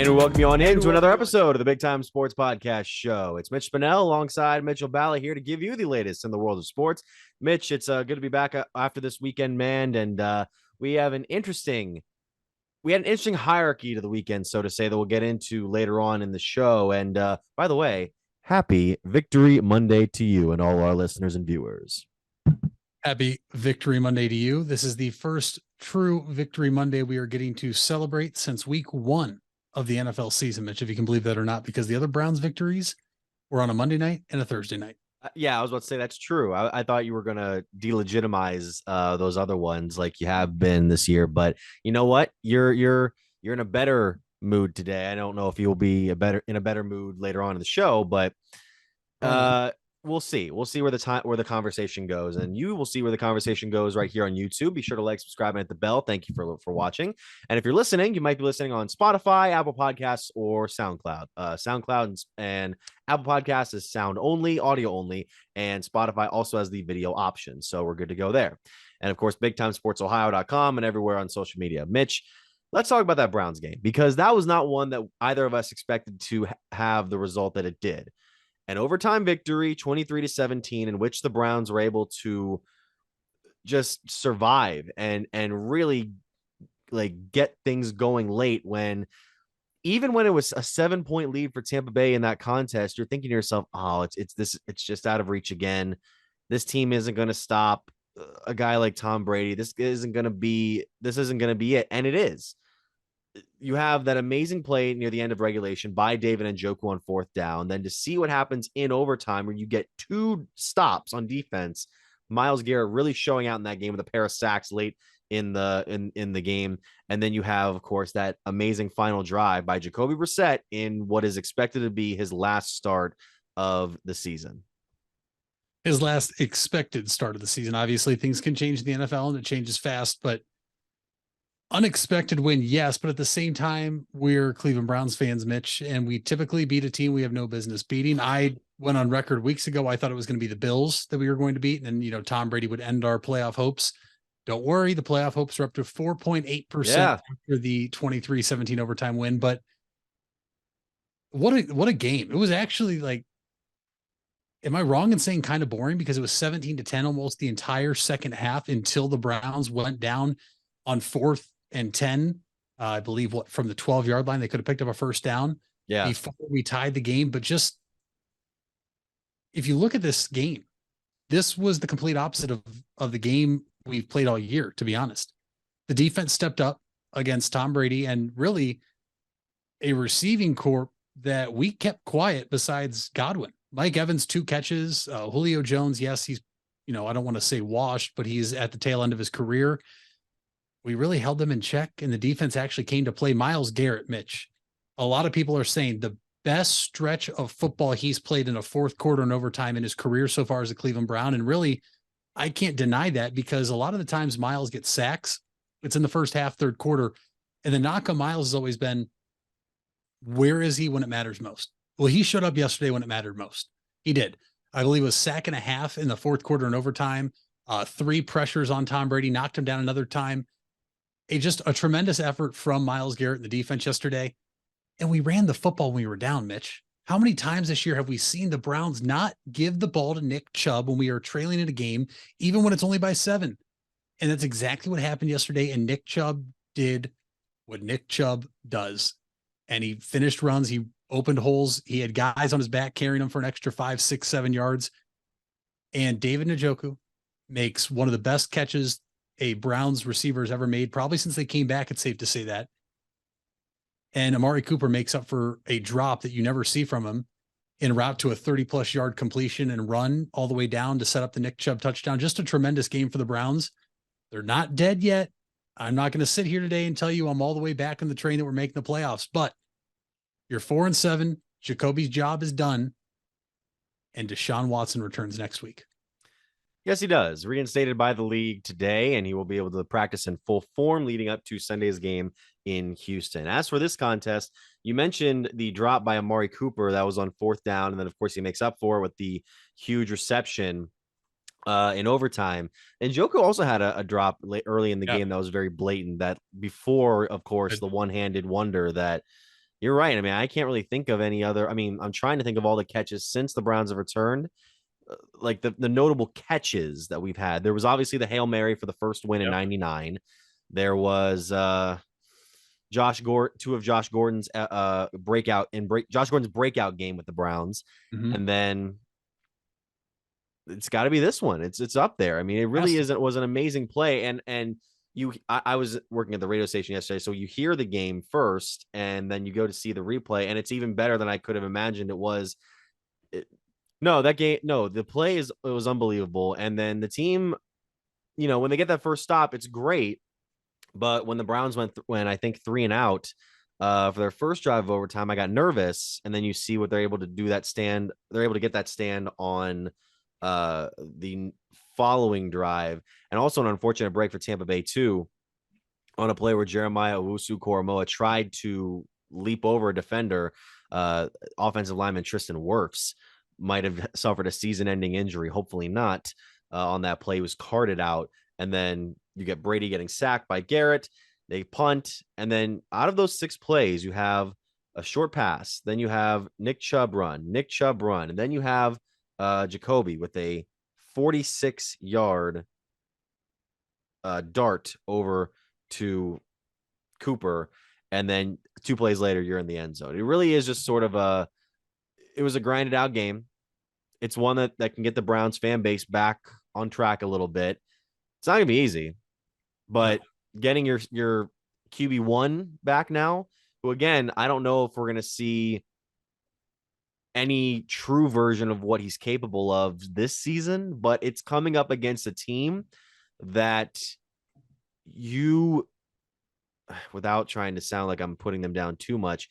And we welcome you on into another episode of the Big Time Sports Podcast Show. It's Mitch Spinell alongside Mitchell Balla here to give you the latest in the world of sports. Mitch, it's good to be back after this weekend, man. And we had an interesting hierarchy to the weekend, so to say, that we'll get into later on in the show. And by the way, happy Victory Monday to you and all our listeners and viewers. Happy Victory Monday to you. This is the first true Victory Monday we are getting to celebrate since week 1 of the NFL season, Mitch, if you can believe that or not, because the other Browns victories were on a Monday night and a Thursday night. Yeah, I was about to say that's true. I thought you were going to delegitimize those other ones like you have been this year, but you know what? You're in a better mood today. I don't know if you'll be in a better mood later on in the show, but we'll see. We'll see where the conversation goes, and you will see where the conversation goes right here on YouTube. Be sure to like, subscribe, and hit the bell. Thank you for watching. And if you're listening, you might be listening on Spotify, Apple Podcasts, or SoundCloud. SoundCloud and Apple Podcasts is sound only, audio only, and Spotify also has the video option. So we're good to go there. And of course, BigTimeSportsOhio.com and everywhere on social media. Mitch, let's talk about that Browns game, because that was not one that either of us expected to have the result that it did. An overtime victory, 23-17, in which the Browns were able to just survive and really like get things going late, when even when it was a 7-point lead for Tampa Bay in that contest, you're thinking to yourself, oh, it's just out of reach again. This team isn't going to stop a guy like Tom Brady. This isn't going to be it. And it is. You have that amazing play near the end of regulation by David Njoku on 4th down. Then to see what happens in overtime, where you get 2 stops on defense, Myles Garrett really showing out in that game with a pair of sacks late in the game. And then you have, of course, that amazing final drive by Jacoby Brissett in what is expected to be his last start of the season. His last expected start of the season. Obviously, things can change in the NFL and it changes fast, but unexpected win, yes, but at the same time, we're Cleveland Browns fans, Mitch, and we typically beat a team we have no business beating. I went on record weeks ago. I thought it was going to be the Bills that we were going to beat, and Tom Brady would end our playoff hopes. Don't worry, the playoff hopes are up to 4.8% after the 23-17 overtime win. But what a game. It was actually like, am I wrong in saying kind of boring? Because it was 17-10 almost the entire second half until the Browns went down on 4th and 10, I believe from the 12-yard line, they could have picked up a first down before we tied the game. But just, if you look at this game, this was the complete opposite of the game we've played all year, to be honest. The defense stepped up against Tom Brady, and really a receiving corps that we kept quiet besides Godwin. Mike Evans, 2 catches. Julio Jones, yes, he's, I don't want to say washed, but he's at the tail end of his career. We really held them in check, and the defense actually came to play. Myles Garrett, Mitch, a lot of people are saying the best stretch of football he's played in a 4th quarter and overtime in his career so far as a Cleveland Brown. And really, I can't deny that, because a lot of the times Myles gets sacks. It's in the first half, 3rd quarter. And the knock on Myles has always been, where is he when it matters most? Well, he showed up yesterday when it mattered most. He did. I believe it was 1.5 sacks in the 4th quarter and overtime. 3 pressures on Tom Brady, knocked him down another time. Just a tremendous effort from Myles Garrett and the defense yesterday. And we ran the football when we were down, Mitch. How many times this year have we seen the Browns not give the ball to Nick Chubb when we are trailing in a game, even when it's only by 7? And that's exactly what happened yesterday. And Nick Chubb did what Nick Chubb does. And he finished runs. He opened holes. He had guys on his back carrying him for an extra 5, 6, 7 yards. And David Njoku makes one of the best catches a Browns receiver has ever made, probably since they came back. It's safe to say that. And Amari Cooper makes up for a drop that you never see from him en route to a 30-plus yard completion and run all the way down to set up the Nick Chubb touchdown. Just a tremendous game for the Browns. They're not dead yet. I'm not going to sit here today and tell you I'm all the way back in the train that we're making the playoffs, but you're 4-7. Jacoby's job is done. And Deshaun Watson returns next week. Yes, he does. Reinstated by the league today, and he will be able to practice in full form leading up to Sunday's game in Houston. As for this contest, you mentioned the drop by Amari Cooper that was on 4th down, and then, of course, he makes up for it with the huge reception in overtime. And Njoku also had a drop early in the game that was very blatant, that before, of course, the one-handed wonder that you're right. I mean, I can't really think of any other. I mean, I'm trying to think of all the catches since the Browns have returned, like the notable catches that we've had. There was obviously the Hail Mary for the first win in Yep. '99. There was Josh Gordon, two of Josh Gordon's Josh Gordon's breakout game with the Browns, Mhm. and then it's got to be this one. It's up there. I mean, it really Has to. is. It was an amazing play, and I was working at the radio station yesterday, so you hear the game first, and then you go to see the replay, and it's even better than I could have imagined it was. It, no, that game, no, the play is it was unbelievable, and then the team, when they get that first stop, it's great, but when the Browns when I think 3 and out. For their first drive of overtime, I got nervous, and then you see what they're able to do that stand. They're able to get that stand on the following drive, and also an unfortunate break for Tampa Bay too, on a play where Jeremiah Owusu-Koramoah tried to leap over a defender. Offensive lineman Tristan Wirfs might have suffered a season-ending injury. Hopefully not. On that play, he was carted out, and then you get Brady getting sacked by Garrett. They punt, and then out of those 6 plays, you have a short pass. Then you have Nick Chubb run, and then you have Jacoby with a 46-yard dart over to Cooper, and then 2 plays later, you're in the end zone. It really is just sort of it was a grinded out game. It's one that can get the Browns fan base back on track a little bit. It's not gonna be easy, No. but getting your QB1 back now, who again, I don't know if we're gonna see any true version of what he's capable of this season, but it's coming up against a team that you, without trying to sound like I'm putting them down too much,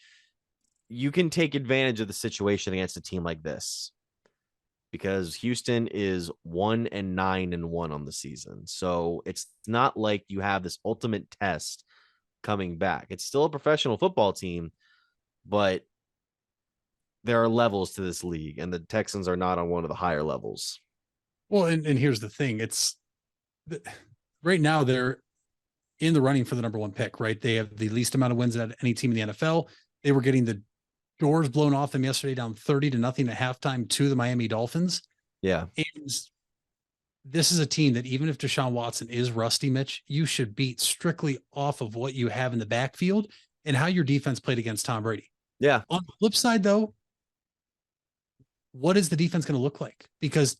you can take advantage of the situation against a team like this because Houston is 1-9-1 on the season. So it's not like you have this ultimate test coming back. It's still a professional football team, but there are levels to this league, and the Texans are not on one of the higher levels. Well, and here's the thing. It's right now they're in the running for the number 1 pick, right? They have the least amount of wins at any team in the NFL. They were getting the doors blown off them yesterday, down 30-0 at halftime to the Miami Dolphins. Yeah. And this is a team that even if Deshaun Watson is rusty, Mitch, you should beat strictly off of what you have in the backfield and how your defense played against Tom Brady. Yeah. On the flip side, though, what is the defense going to look like? Because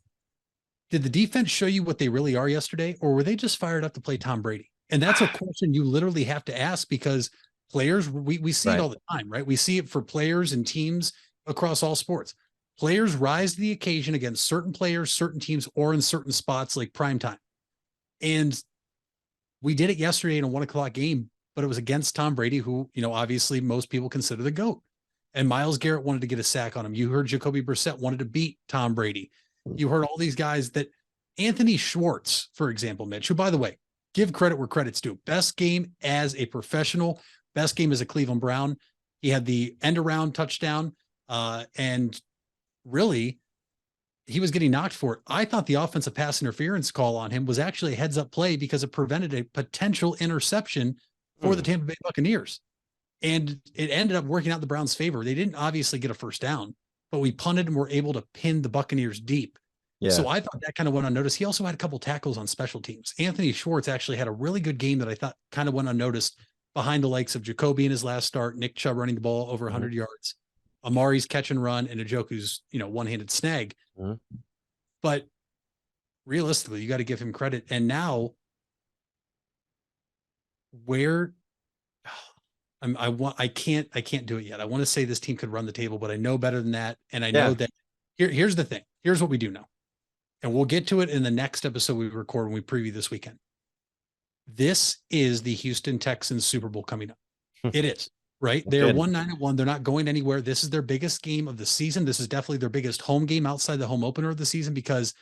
did the defense show you what they really are yesterday, or were they just fired up to play Tom Brady? And that's a question you literally have to ask because players, we see it all the time, right? We see it for players and teams across all sports. Players rise to the occasion against certain players, certain teams, or in certain spots like prime time. And we did it yesterday in a 1:00 game, but it was against Tom Brady, who, obviously most people consider the GOAT. And Myles Garrett wanted to get a sack on him. You heard Jacoby Brissett wanted to beat Tom Brady. You heard all these guys that Anthony Schwartz, for example, Mitch, who, by the way, give credit where credit's due. Best game as a professional, best game as a Cleveland Brown. He had the end around touchdown. And really, he was getting knocked for it. I thought the offensive pass interference call on him was actually a heads up play because it prevented a potential interception for the Tampa Bay Buccaneers. And it ended up working out in the Browns' favor. They didn't obviously get a first down, but we punted and were able to pin the Buccaneers deep. Yeah. So I thought that kind of went unnoticed. He also had a couple tackles on special teams. Anthony Schwartz actually had a really good game that I thought kind of went unnoticed behind the likes of Jacoby in his last start, Nick Chubb running the ball over 100 yards, Amari's catch and run, and Njoku's, one-handed snag. But realistically, you got to give him credit. And now I can't do it yet. I want to say this team could run the table, but I know better than that. And I know that here's the thing. Here's what we do know. And we'll get to it in the next episode we record when we preview this weekend. This is the Houston Texans Super Bowl coming up. It is, right? They are 1-9-1. They're not going anywhere. This is their biggest game of the season. This is definitely their biggest home game outside the home opener of the season because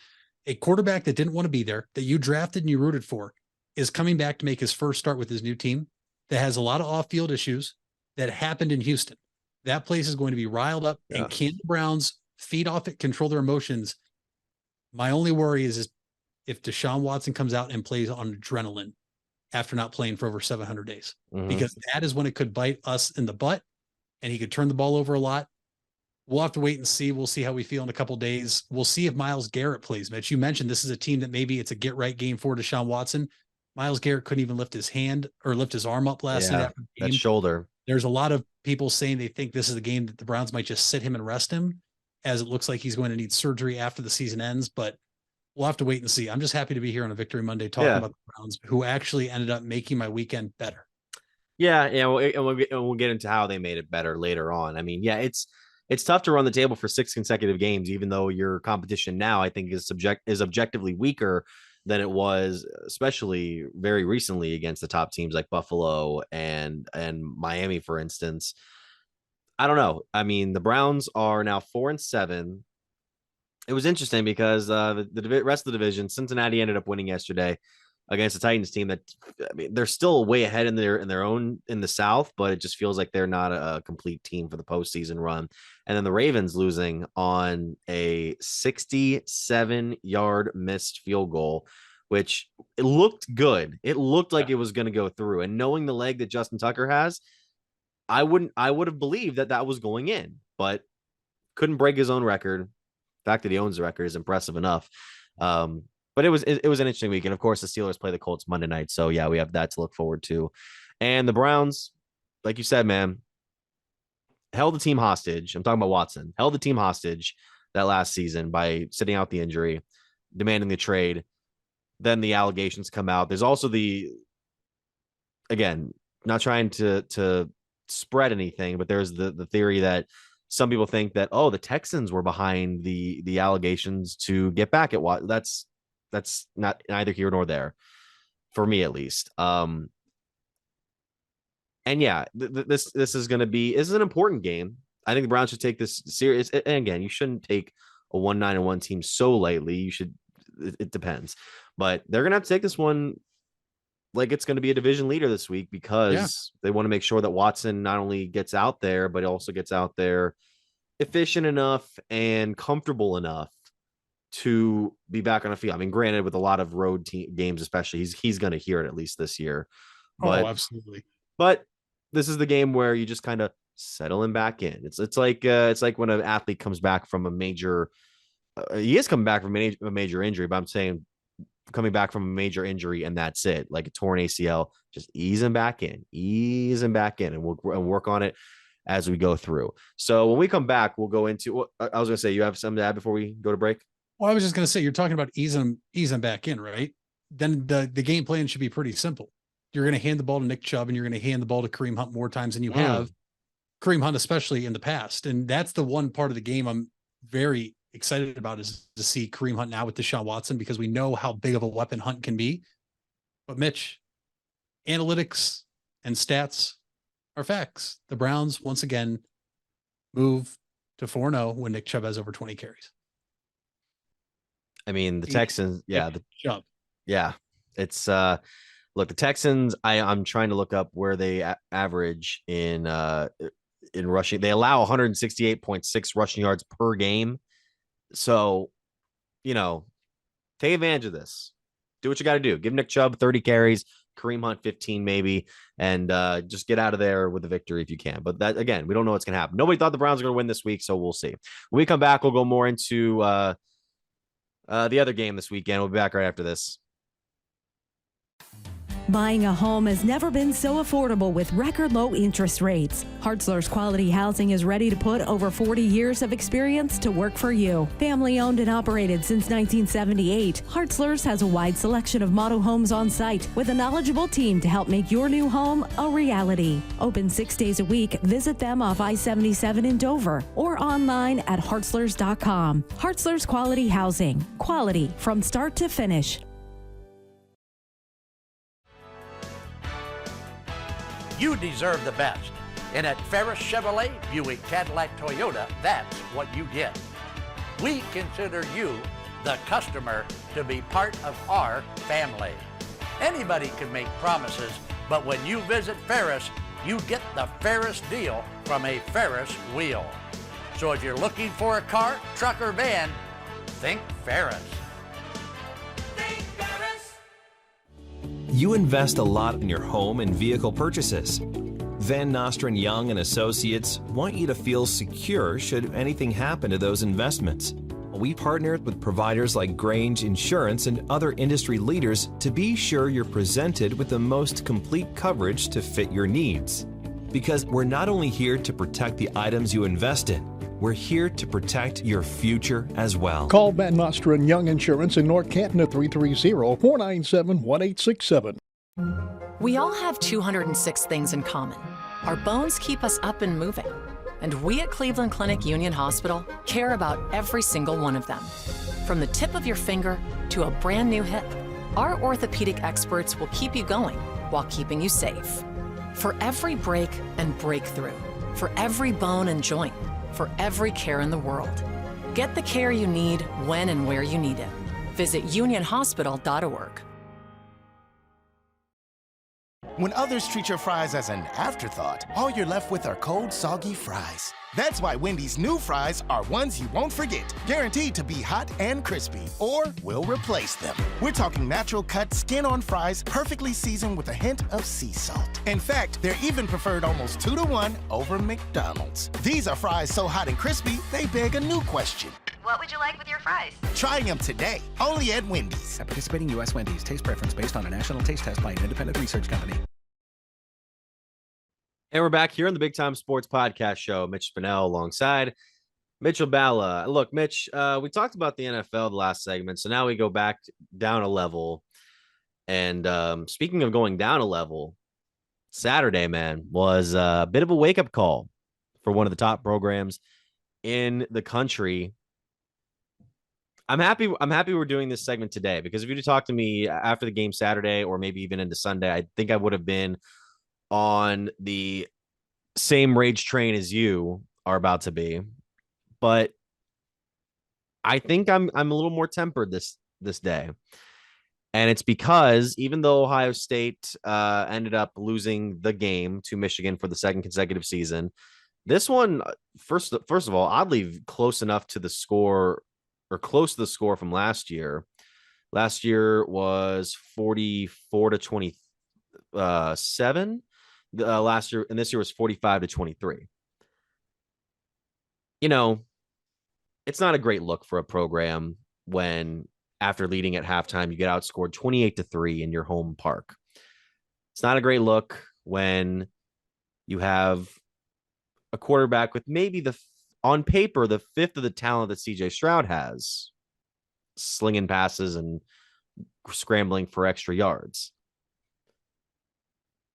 a quarterback that didn't want to be there, that you drafted and you rooted for, is coming back to make his first start with his new team that has a lot of off-field issues that happened in Houston. That place is going to be riled up, and can the Browns feed off it, control their emotions? My only worry is if Deshaun Watson comes out and plays on adrenaline after not playing for over 700 days, because that is when it could bite us in the butt. and he could turn the ball over a lot. We'll have to wait and see. We'll see how we feel in a couple days. We'll see if Myles Garrett plays, Mitch. You mentioned this is a team that maybe it's a get right game for Deshaun Watson. Myles Garrett couldn't even lift his hand or lift his arm up last night after the game. That shoulder. There's a lot of people saying they think this is the game that the Browns might just sit him and rest him, as it looks like he's going to need surgery after the season ends. But we'll have to wait and see. I'm just happy to be here on a Victory Monday talking about the Browns, who actually ended up making my weekend better. Yeah, and we'll get into how they made it better later on. I mean, yeah, it's tough to run the table for 6 consecutive games, even though your competition now, I think, is objectively weaker than it was, especially very recently against the top teams like Buffalo and Miami, for instance. I don't know. I mean, the Browns are now 4-7. It was interesting because the rest of the division, Cincinnati ended up winning yesterday against the Titans team that, I mean, they're still way ahead in the South, but it just feels like they're not a complete team for the postseason run. And then the Ravens losing on a 67-yard missed field goal, which it looked good. It looked like it was going to go through. And knowing the leg that Justin Tucker has, I would have believed that was going in, but couldn't break his own record. The fact that he owns the record is impressive enough. But it was an interesting week. And of course, the Steelers play the Colts Monday night. So yeah, we have that to look forward to. And the Browns, like you said, man, held the team hostage. I'm talking about Watson, held the team hostage that last season by sitting out the injury, demanding the trade. Then the allegations come out. There's also again, not trying to spread anything, but there's the theory that some people think that, the Texans were behind the allegations to get back at Watson. That's not neither here nor there, for me at least. And yeah, this is going to be, this is an important game. I think the Browns should take this serious. And again, you shouldn't take a 1-9-1 team so lightly. You should, it depends, but they're going to have to take this one like it's going to be a division leader this week, because they want to make sure that Watson not only gets out there, but also gets out there efficient enough and comfortable enough to be back on the field. I mean, granted, with a lot of road games, especially, he's going to hear it at least this year. But, absolutely. But this is the game where you just kind of settle him back in. It's like when an athlete comes back from a major, he is coming back from a major injury, but I'm saying coming back from a major injury and that's it, like a torn ACL, just ease him back in, and we'll work on it as we go through. So when we come back, we'll go into, I was going to say, you have something to add before we go to break? Well, I was just going to say, you're talking about easing back in, right? Then the game plan should be pretty simple. You're going to hand the ball to Nick Chubb, and you're going to hand the ball to Kareem Hunt more times than you have Kareem Hunt, especially in the past. And that's the one part of the game I'm very excited about, is to see Kareem Hunt now with Deshaun Watson, because we know how big of a weapon Hunt can be. But Mitch, analytics and stats are facts. The Browns once again move to 4-0 when Nick Chubb has over 20 carries. I mean, the Texans, it's look, the Texans, I'm trying to look up where they average in rushing. They allow 168.6 rushing yards per game. So, take advantage of this. Do what you got to do. Give Nick Chubb 30 carries, Kareem Hunt 15 maybe, and just get out of there with a victory if you can. But that, again, we don't know what's going to happen. Nobody thought the Browns were going to win this week, so we'll see. When we come back, we'll go more into the other game this weekend. We'll be back right after this. Buying a home has never been so affordable with record low interest rates. Hartzler's Quality Housing is ready to put over 40 years of experience to work for you. Family owned and operated since 1978, Hartzler's has a wide selection of model homes on site with a knowledgeable team to help make your new home a reality. Open 6 days a week. Visit them off I-77 in Dover or online at hartzlers.com. Hartzler's Quality Housing. Quality from start to finish. You deserve the best. And at Ferris Chevrolet, Buick, Cadillac, Toyota, that's what you get. We consider you, the customer, to be part of our family. Anybody can make promises, but when you visit Ferris, you get the Ferris deal from a Ferris wheel. So if you're looking for a car, truck, or van, think Ferris. Think Ferris. You invest a lot in your home and vehicle purchases. Van Nostrand Young and Associates want you to feel secure should anything happen to those investments. We partnered with providers like Grange Insurance and other industry leaders to be sure you're presented with the most complete coverage to fit your needs. Because we're not only here to protect the items you invest in, we're here to protect your future as well. Call Van Nostrand Young Insurance in North Canton at 330-497-1867. We all have 206 things in common. Our bones keep us up and moving. And we at Cleveland Clinic Union Hospital care about every single one of them. From the tip of your finger to a brand new hip, our orthopedic experts will keep you going while keeping you safe. For every break and breakthrough, for every bone and joint, for every care in the world. Get the care you need when and where you need it. Visit unionhospital.org. When others treat your fries as an afterthought, all you're left with are cold, soggy fries. That's why Wendy's new fries are ones you won't forget, guaranteed to be hot and crispy, or we'll replace them. We're talking natural cut, skin-on fries, perfectly seasoned with a hint of sea salt. In fact, they're even preferred almost 2-to-1 over McDonald's. These are fries so hot and crispy, they beg a new question. What would you like with your fries? Try them today, only at Wendy's. At participating U.S. Wendy's, taste preference based on a national taste test by an independent research company. And we're back here on the Big Time Sports Podcast Show. Mitch Spinell alongside Mitchell Balla. Look, Mitch, we talked about the NFL the last segment, so now we go back down a level. And speaking of going down a level, Saturday, man, was a bit of a wake-up call for one of the top programs in the country. I'm happy we're doing this segment today, because if you'd talked to me after the game Saturday or maybe even into Sunday, I think I would have been on the same rage train as you are about to be. But I think I'm a little more tempered this day. And it's because even though Ohio State ended up losing the game to Michigan for the second consecutive season, this one, first of all, oddly close enough to the score, or close to the score from last year. Last year was 44-27. Last year, and this year was 45-23. You know, it's not a great look for a program when, after leading at halftime, you get outscored 28-3 in your home park. It's not a great look when you have a quarterback with maybe on paper, the fifth of the talent that CJ Stroud has, slinging passes and scrambling for extra yards.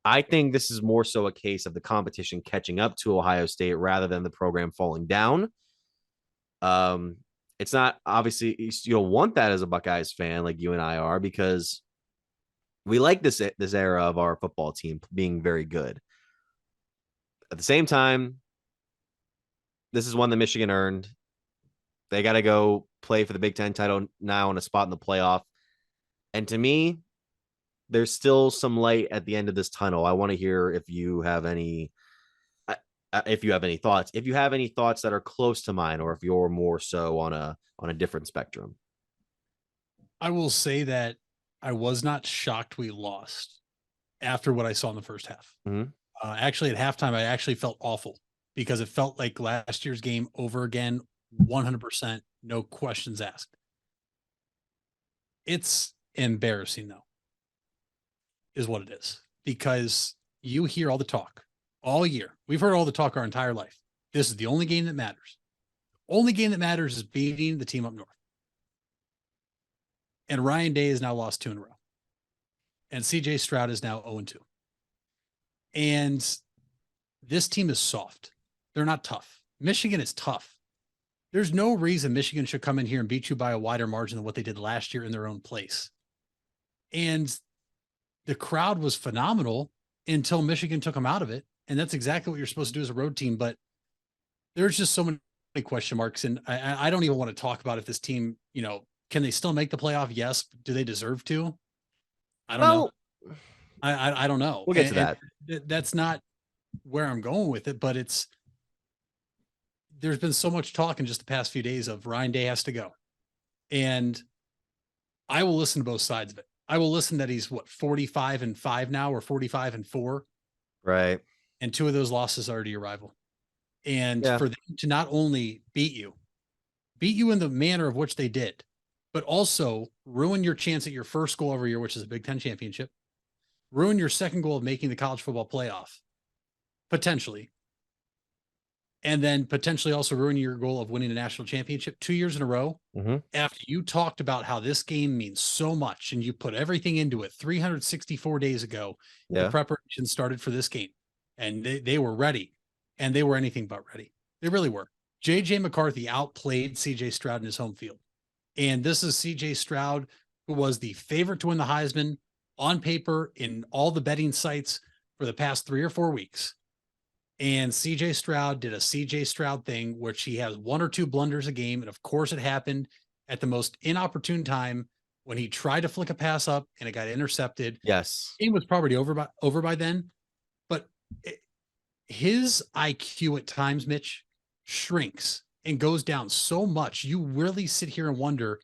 I think this is more so a case of the competition catching up to Ohio State rather than the program falling down. It's not, obviously, you don't want that as a Buckeyes fan like you and I are, because we like this era of our football team being very good. At the same time, this is one that Michigan earned. They got to go play for the Big Ten title now in a spot in the playoff. And to me, there's still some light at the end of this tunnel. I want to hear if you have any thoughts. If you have any thoughts that are close to mine, or if you're more so on a different spectrum. I will say that I was not shocked we lost after what I saw in the first half. Mm-hmm. Actually, at halftime, I actually felt awful, because it felt like last year's game over again, 100%, no questions asked. It's embarrassing, though, is what it is, because you hear all the talk all year. We've heard all the talk our entire life. This is the only game that matters. Only game that matters is beating the team up north. And Ryan Day has now lost 2 in a row. And CJ Stroud is now 0-2. And this team is soft. They're not tough. Michigan is tough. There's no reason Michigan should come in here and beat you by a wider margin than what they did last year in their own place. And the crowd was phenomenal until Michigan took them out of it. And that's exactly what you're supposed to do as a road team. But there's just so many question marks. And I don't even want to talk about if this team, can they still make the playoff? Yes. Do they deserve to? I don't know. I don't know. We'll get to that. That's not where I'm going with it, but there's been so much talk in just the past few days of Ryan Day has to go. And I will listen to both sides of it. I will listen that he's 45-5 now, or 45-4. Right. and 2 of those losses are to your rival. And Yeah. for them to not only beat you in the manner of which they did, but also ruin your chance at your first goal every year, which is a Big Ten championship, ruin your second goal of making the college football playoff, potentially, and then potentially also ruin your goal of winning a national championship 2 years in a row. After you talked about how this game means so much and you put everything into it 364 days ago, the preparation started for this game, and they were ready, and they were anything but ready. They really were. JJ McCarthy outplayed CJ Stroud in his home field. And this is CJ Stroud, who was the favorite to win the Heisman on paper in all the betting sites for the past 3 or 4 weeks. And CJ Stroud did a CJ Stroud thing, which he has 1 or 2 blunders a game. And of course, it happened at the most inopportune time when he tried to flick a pass up and it got intercepted. Yes. The game was probably over by then. But his IQ at times, Mitch, shrinks and goes down so much. You really sit here and wonder,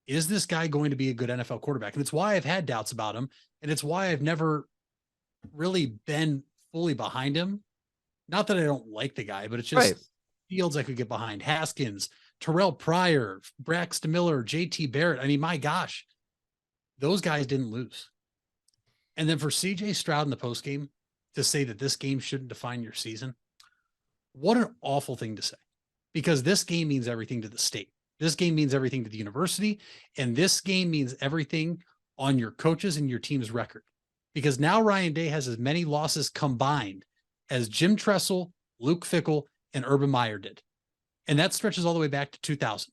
is this guy going to be a good NFL quarterback? And it's why I've had doubts about him. And it's why I've never really been fully behind him. Not that I don't like the guy, but it's just Fields I could get behind. Haskins, Terrell Pryor, Braxton Miller, JT Barrett. I mean, my gosh, those guys didn't lose. And then for CJ Stroud in the postgame to say that this game shouldn't define your season, what an awful thing to say. Because this game means everything to the state. This game means everything to the university. And this game means everything on your coaches and your team's record. Because now Ryan Day has as many losses combined as Jim Tressel, Luke Fickell, and Urban Meyer did. And that stretches all the way back to 2000.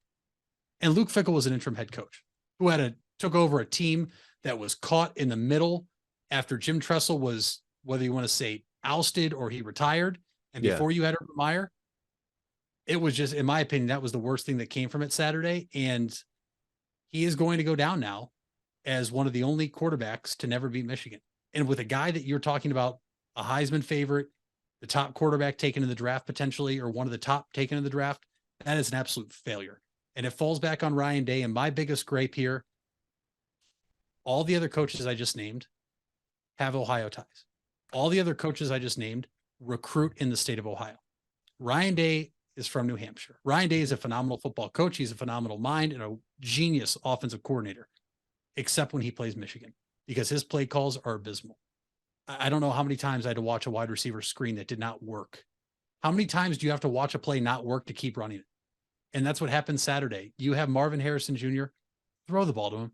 And Luke Fickell was an interim head coach who took over a team that was caught in the middle after Jim Tressel was, whether you want to say ousted or he retired. And before you had Urban Meyer, it was just, in my opinion, that was the worst thing that came from it Saturday. And he is going to go down now as one of the only quarterbacks to never beat Michigan. And with a guy that you're talking about, a Heisman favorite, the top quarterback taken in the draft potentially, or one of the top taken in the draft, that is an absolute failure. And it falls back on Ryan Day. And my biggest gripe here, all the other coaches I just named have Ohio ties. All the other coaches I just named recruit in the state of Ohio. Ryan Day is from New Hampshire. Ryan Day is a phenomenal football coach. He's a phenomenal mind and a genius offensive coordinator, except when he plays Michigan, because his play calls are abysmal. I don't know how many times I had to watch a wide receiver screen that did not work. How many times do you have to watch a play not work to keep running it? And that's what happened Saturday. You have Marvin Harrison Jr. Throw the ball to him.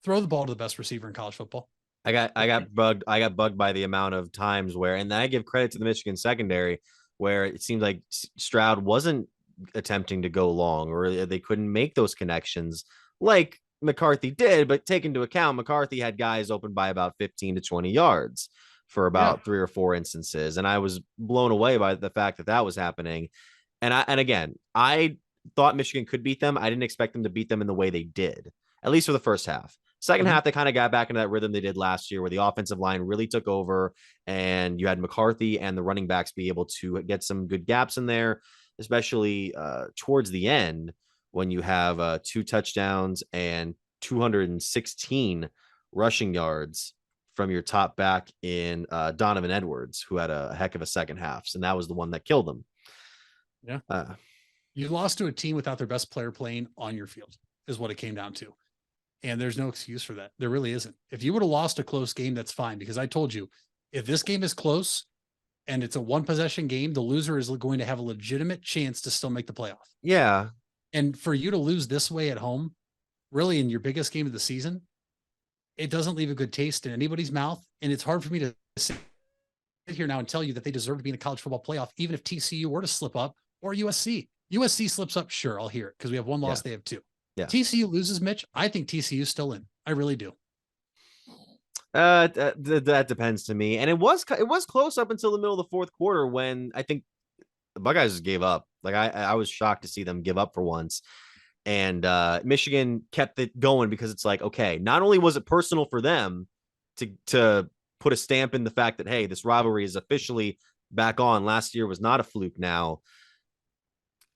Throw the ball to the best receiver in college football. I got bugged by the amount of times where, and I give credit to the Michigan secondary, where it seemed like Stroud wasn't attempting to go long, or they couldn't make those connections like McCarthy did. But take into account, McCarthy had guys open by about 15 to 20 yards for about 3 or 4 instances. And I was blown away by the fact that that was happening. And again, I thought Michigan could beat them. I didn't expect them to beat them in the way they did, at least for the first half. Second half, they kind of got back into that rhythm they did last year, where the offensive line really took over, and you had McCarthy and the running backs be able to get some good gaps in there, especially towards the end when you have 2 touchdowns and 216 rushing yards from your top back in Donovan Edwards, who had a heck of a second half. And that was the one that killed them. Yeah. You lost to a team without their best player playing on your field is what it came down to. And there's no excuse for that. There really isn't. If you would have lost a close game, that's fine. Because I told you, if this game is close and it's a 1-possession game, the loser is going to have a legitimate chance to still make the playoff. Yeah. And for you to lose this way at home, really in your biggest game of the season, it doesn't leave a good taste in anybody's mouth. And it's hard for me to sit here now and tell you that they deserve to be in a college football playoff, even if TCU were to slip up, or USC. USC slips up, sure, I'll hear it, because we have 1 loss, they have 2. Yeah. TCU loses, Mitch. I think TCU's still in. I really do. That depends to me. And it was close up until the middle of the fourth quarter, when I think the Buckeyes just gave up. Like I was shocked to see them give up for once. And Michigan kept it going, because it's like, okay, not only was it personal for them to put a stamp in the fact that, hey, this rivalry is officially back on. Last year was not a fluke now.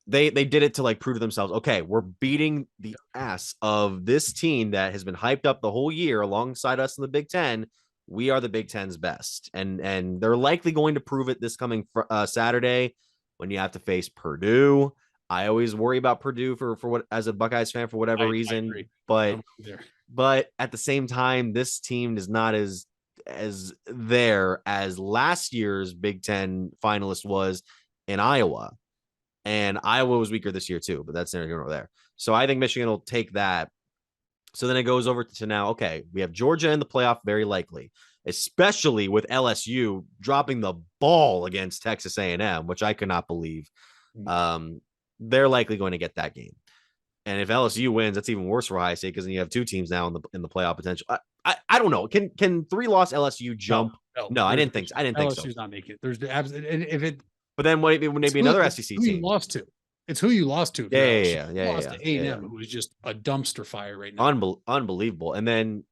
They did it to like prove to themselves, okay, we're beating the ass of this team that has been hyped up the whole year alongside us in the Big Ten. we are the Big Ten's best, and they're likely going to prove it this coming Saturday when you have to face Purdue. I always worry about Purdue for what, as a Buckeyes fan, for whatever reason, but at the same time, this team is not as there as last year's Big Ten finalist was in Iowa, and Iowa was weaker this year too, but that's neither here nor there. So I think Michigan will take that. So then it goes over to now, okay, we have Georgia in the playoff, very likely, especially with LSU dropping the ball against Texas A&M, which I could not believe. They're likely going to get that game. And if LSU wins, that's even worse for Ohio State, because then you have two teams now in the playoff potential. I don't know. Can 3-loss LSU jump? No, I didn't think so. LSU's not making it. There's if it. But then what? Maybe another SEC team. You lost to. It's who you lost to. Yeah. Lost to A&M, who is just a dumpster fire right now. Unbelievable. And then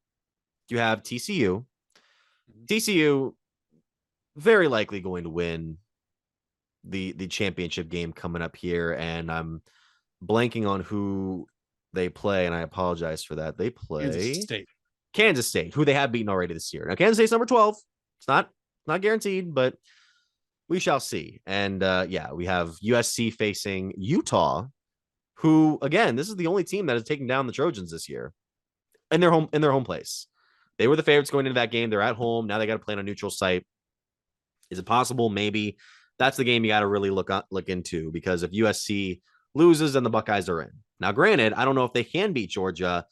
you have TCU. TCU very likely going to win the championship game coming up here, and I'm blanking on who they play, and I apologize for that. They play Kansas State, who they have beaten already this year. Now Kansas State's number 12. It's not guaranteed, but we shall see. And we have USC facing Utah, who, again, this is the only team that has taken down the Trojans this year in their home place. They were the favorites going into that game. They're at home. Now they got to play on a neutral site. Is it possible? Maybe. That's the game you got to really look into, because if USC loses, then the Buckeyes are in. Now, granted, I don't know if they can beat Georgia,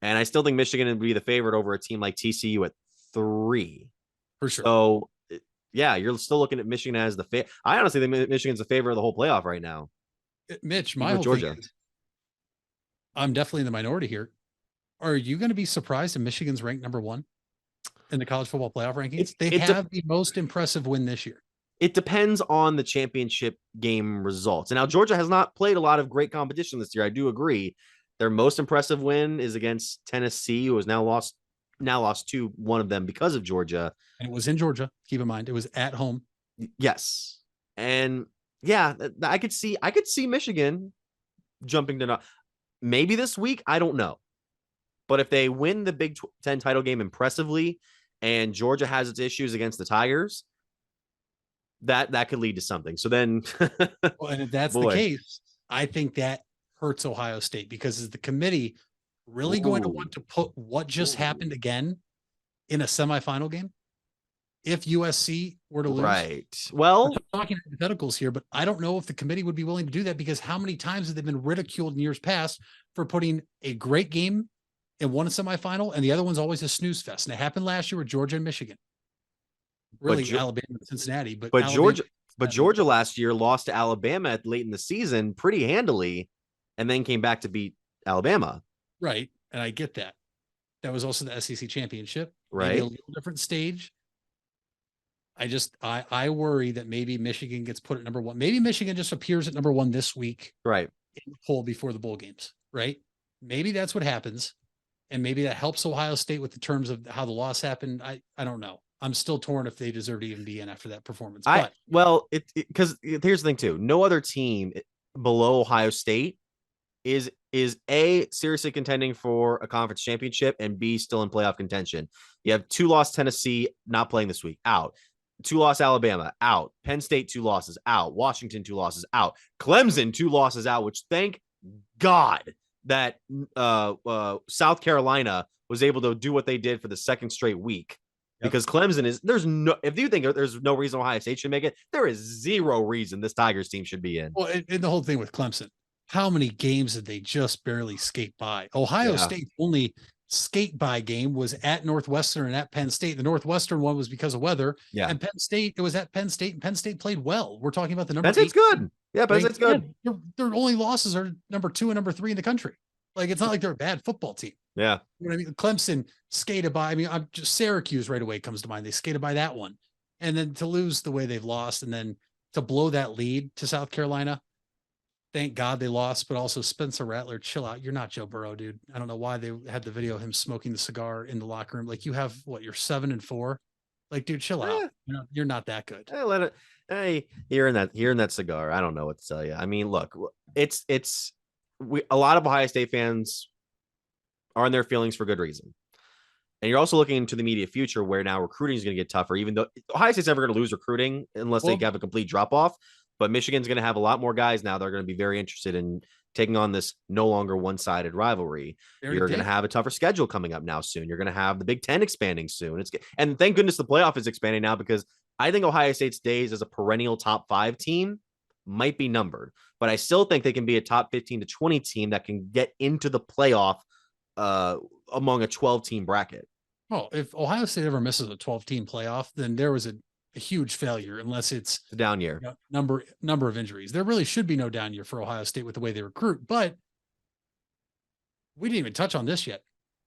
and I still think Michigan would be the favorite over a team like TCU at 3. For sure. So, yeah, you're still looking at Michigan as the favorite. I honestly think Michigan's the favorite of the whole playoff right now. Mitch, my whole Georgia. Thing is, I'm definitely in the minority here. Are you going to be surprised if Michigan's ranked number 1 in the college football playoff rankings? They have the most impressive win this year. It depends on the championship game results. And now Georgia has not played a lot of great competition this year. I do agree. Their most impressive win is against Tennessee, who has now lost to one of them because of Georgia. And it was in Georgia. Keep in mind, it was at home. Yes. And yeah, I could see Michigan jumping to maybe this week. I don't know. But if they win the Big Ten title game impressively and Georgia has its issues against the Tigers, that could lead to something. So then, well, and if that's the case, I think that hurts Ohio State, because is the committee really going to want to put what just happened again in a semifinal game if USC were to lose? Right. Well, we're talking hypotheticals here, but I don't know if the committee would be willing to do that, because how many times have they been ridiculed in years past for putting a great game in one semifinal and the other one's always a snooze fest? And it happened last year with Georgia and Michigan. Really, Alabama and Cincinnati, but Georgia last year lost to Alabama late in the season pretty handily, and then came back to beat Alabama. Right, and I get that. That was also the SEC championship, right? Maybe a little different stage. I worry that maybe Michigan gets put at number 1. Maybe Michigan just appears at number 1 this week, right? In the poll before the bowl games, right? Maybe that's what happens, and maybe that helps Ohio State with the terms of how the loss happened. I don't know. I'm still torn if they deserve to even be in after that performance. Because here's the thing too. No other team below Ohio State is A, seriously contending for a conference championship, and B, still in playoff contention. You have 2-loss Tennessee not playing this week, out. 2-loss Alabama, out. Penn State, 2 losses, out. Washington, 2 losses, out. Clemson, 2 losses, out, which thank God that South Carolina was able to do what they did for the second straight week. Because Clemson if you think there's no reason Ohio State should make it, there is zero reason this Tigers team should be in. Well, and the whole thing with Clemson, how many games did they just barely skate by? Ohio State's only skate by game was at Northwestern and at Penn State. The Northwestern one was because of weather. Yeah. And Penn State, it was at Penn State, and Penn State played well. We're talking about the number. Penn State's good. Yeah, Penn State's good. Their only losses are number 2 and number 3 in the country. Like, it's not like they're a bad football team. Yeah. You know what I mean? Clemson skated by. I mean, I'm just Syracuse right away comes to mind. They skated by that one. And then to lose the way they've lost, and then to blow that lead to South Carolina. Thank God they lost, but also Spencer Rattler, chill out. You're not Joe Burrow, dude. I don't know why they had the video of him smoking the cigar in the locker room. Like, you have you're 7-4. Like, dude, chill out. You're not that good. Hey, let it. Hey, hearing that cigar, I don't know what to tell you. I mean, look, a lot of Ohio State fans are in their feelings for good reason. And you're also looking into the immediate future where now recruiting is going to get tougher, even though Ohio State's never going to lose recruiting unless they have a complete drop off. But Michigan's going to have a lot more guys now that are going to be very interested in taking on this no longer one-sided rivalry. You're going to have a tougher schedule coming up now soon. You're going to have the Big Ten expanding soon. And thank goodness the playoff is expanding now, because I think Ohio State's days as a perennial top 5 team might be numbered. But I still think they can be a top 15 to 20 team that can get into the playoff among a 12-team bracket. Well, if Ohio State ever misses a 12-team playoff, then there was a huge failure, unless it's a down year. Number of injuries. There really should be no down year for Ohio State with the way they recruit. But we didn't even touch on this yet.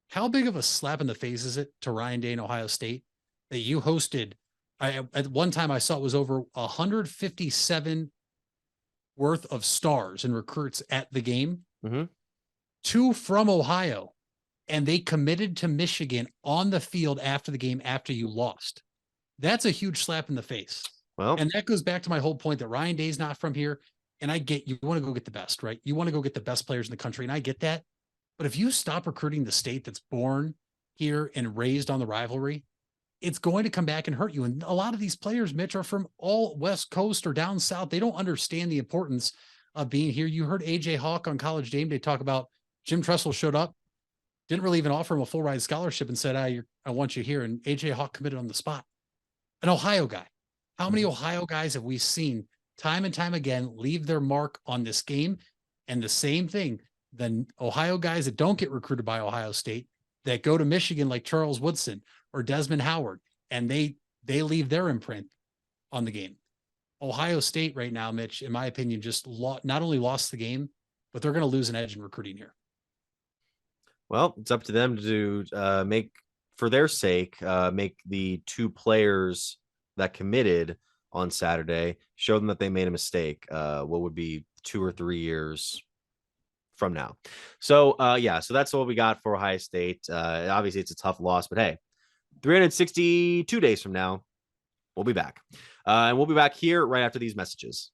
How big of a slap in the face is it to Ryan Day and Ohio State that you hosted? At one time I saw it was over 157 worth of stars and recruits at the game. 2 from Ohio, and they committed to Michigan on the field after the game after you lost. That's a huge slap in the face. Well, and that goes back to my whole point that Ryan Day's not from here. And I get, you want to go get the best, right? You want to go get the best players in the country. And I get that. But if you stop recruiting the state that's born here and raised on the rivalry, it's going to come back and hurt you. And a lot of these players, Mitch, are from all West Coast or down South. They don't understand the importance of being here. You heard AJ Hawk on College Game Day talk about Jim Tressel showed up, didn't really even offer him a full ride scholarship, and said, I want you here. And AJ Hawk committed on the spot. An Ohio guy. How many Ohio guys have we seen time and time again leave their mark on this game? And the same thing, the Ohio guys that don't get recruited by Ohio State that go to Michigan, like Charles Woodson or Desmond Howard, and they leave their imprint on the game. Ohio State right now, Mitch, in my opinion, just not only lost the game, but they're going to lose an edge in recruiting here. Well, it's up to them to make, for their sake, make the 2 players that committed on Saturday, show them that they made a mistake. What would be 2 or 3 years from now. So so that's what we got for Ohio State. Obviously it's a tough loss, but hey, 362 days from now, we'll be back. And we'll be back here right after these messages.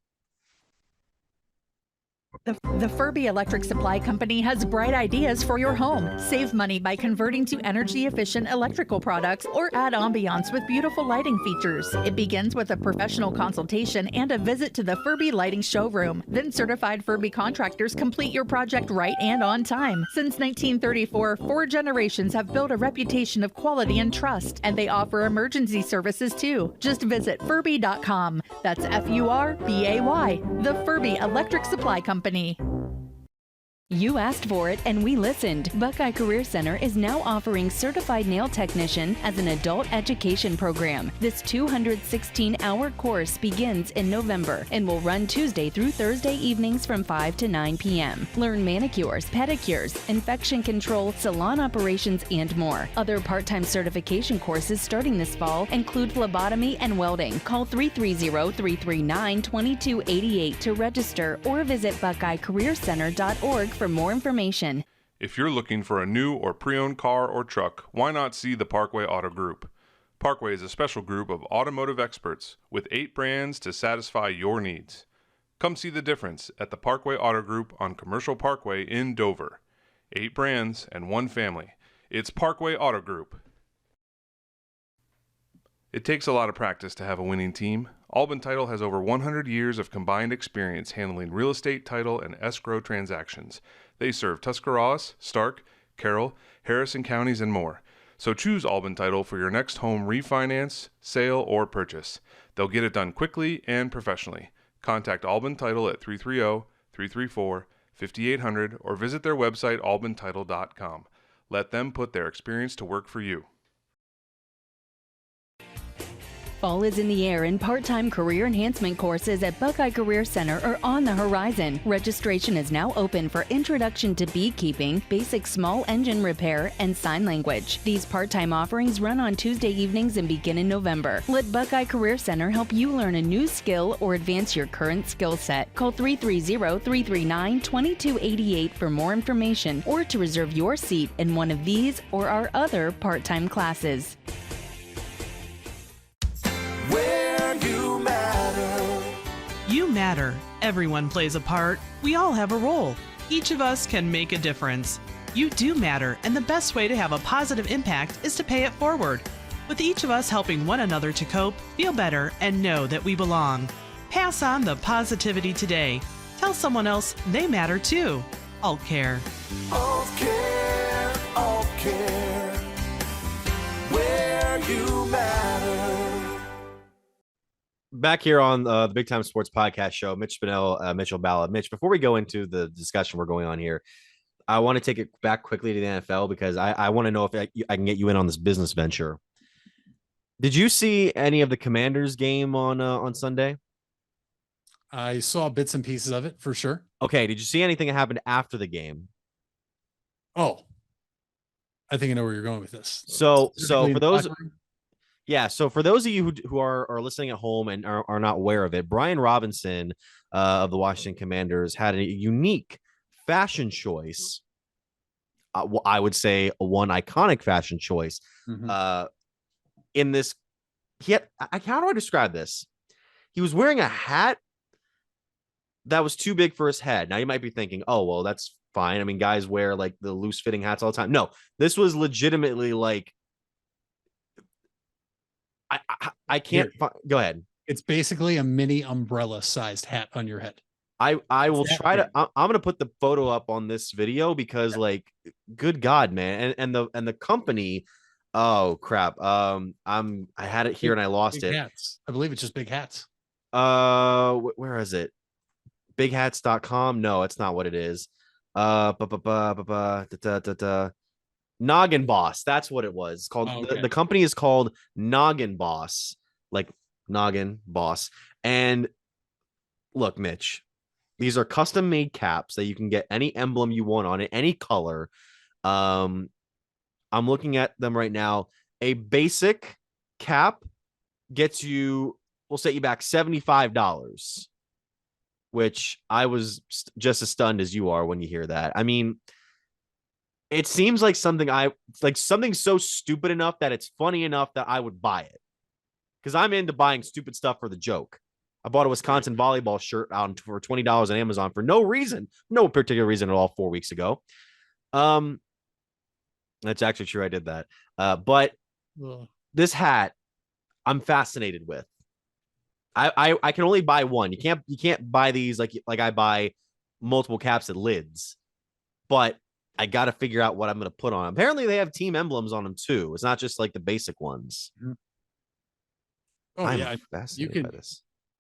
The Furby Electric Supply Company has bright ideas for your home. Save money by converting to energy-efficient electrical products or add ambiance with beautiful lighting features. It begins with a professional consultation and a visit to the Furby Lighting Showroom. Then certified Furby contractors complete your project right and on time. Since 1934, 4 generations have built a reputation of quality and trust, and they offer emergency services too. Just visit Furby.com. That's F-U-R-B-A-Y. The Furby Electric Supply Company. You asked for it and we listened. Buckeye Career Center is now offering Certified Nail Technician as an adult education program. This 216-hour course begins in November and will run Tuesday through Thursday evenings from 5 to 9 p.m. Learn manicures, pedicures, infection control, salon operations, and more. Other part-time certification courses starting this fall include phlebotomy and welding. Call 330-339-2288 to register or visit BuckeyeCareerCenter.org for more information. If you're looking for a new or pre-owned car or truck, why not see the Parkway Auto Group? Parkway is a special group of automotive experts with 8 brands to satisfy your needs. Come see the difference at the Parkway Auto Group on Commercial Parkway in Dover. 8 brands and 1 family. It's Parkway Auto Group. It takes a lot of practice to have a winning team. Albin Title has over 100 years of combined experience handling real estate, title, and escrow transactions. They serve Tuscarawas, Stark, Carroll, Harrison counties, and more. So choose Albin Title for your next home refinance, sale, or purchase. They'll get it done quickly and professionally. Contact Albin Title at 330-334-5800 or visit their website albintitle.com. Let them put their experience to work for you. Fall is in the air and part-time career enhancement courses at Buckeye Career Center are on the horizon. Registration is now open for Introduction to Beekeeping, Basic Small Engine Repair, and Sign Language. These part-time offerings run on Tuesday evenings and begin in November. Let Buckeye Career Center help you learn a new skill or advance your current skill set. Call 330-339-2288 for more information or to reserve your seat in one of these or our other part-time classes. Where you matter. You matter. Everyone plays a part. We all have a role. Each of us can make a difference. You do matter, and the best way to have a positive impact is to pay it forward. With each of us helping one another to cope, feel better, and know that we belong. Pass on the positivity today. Tell someone else they matter too. Alt Care. Alt Care, Alt Care, where you matter. Back here on the Big Time Sports Podcast Show, Mitch Spinell, Mitchell Balla. Mitch, before we go into the discussion we're going on here, I want to take it back quickly to the NFL because I want to know if I can get you in on this business venture. Did you see any of the Commanders game on Sunday? I saw bits and pieces of it for sure. Okay. Did you see anything that happened after the game? Oh, I think I know where you're going with this. So for those, yeah. So for those of you who are listening at home and are not aware of it, Brian Robinson of the Washington Commanders had a unique fashion choice. I would say one iconic fashion choice. In this, how do I describe this? He was wearing a hat that was too big for his head. Now you might be thinking, oh, well, that's fine. I mean, guys wear like the loose fitting hats all the time. No, this was legitimately like, I can't go ahead. It's basically a mini umbrella sized hat on your head. I will try to, I'm going to put the photo up on this video because like, good God, man. And the company, oh crap. I had it here and I lost it. Hats. I believe it's just big hats. Where is it? Bighats.com. No, it's not what it is. Noggin Boss. That's what it was. It's called. The company is called Noggin Boss, like Noggin Boss. And look, Mitch, these are custom made caps that you can get any emblem you want on it, any color. I'm looking at them right now. A basic cap gets you, will set you back $75, which I was just as stunned as you are when you hear that. I mean, it seems like something something so stupid enough that it's funny enough that I would buy it. Because I'm into buying stupid stuff for the joke. I bought a Wisconsin volleyball shirt out for $20 on Amazon for no reason, no particular reason at all 4 weeks ago. That's actually true. I did that. But this hat, I'm fascinated with. I can only buy one. You can't buy these like I buy multiple caps and lids. But I got to figure out what I'm going to put on. Apparently, they have team emblems on them too. It's not just like the basic ones. Oh yeah,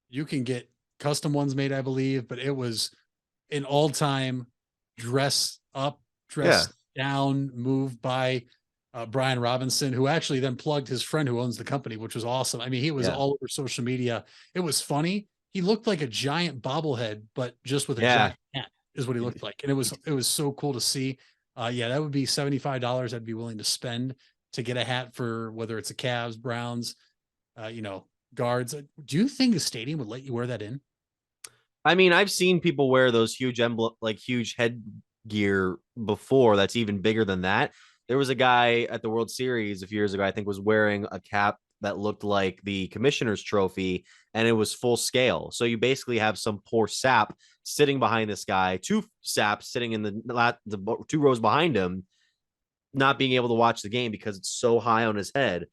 you can get custom ones made, I believe. But it was an all-time dress down move by Brian Robinson, who actually then plugged his friend who owns the company, which was awesome. I mean, he was all over social media. It was funny. He looked like a giant bobblehead, but just with a giant hat is what he looked like. And it was so cool to see. That would be $75 I'd be willing to spend to get a hat for whether it's a Cavs, Browns, guards. Do you think the stadium would let you wear that in? I mean, I've seen people wear those huge huge headgear before. That's even bigger than that. There was a guy at the World Series a few years ago, I think, was wearing a cap that looked like the commissioner's trophy, and it was full scale. So you basically have some poor sap sitting behind this guy, two saps sitting in the 2 rows behind him, not being able to watch the game because it's so high on his head.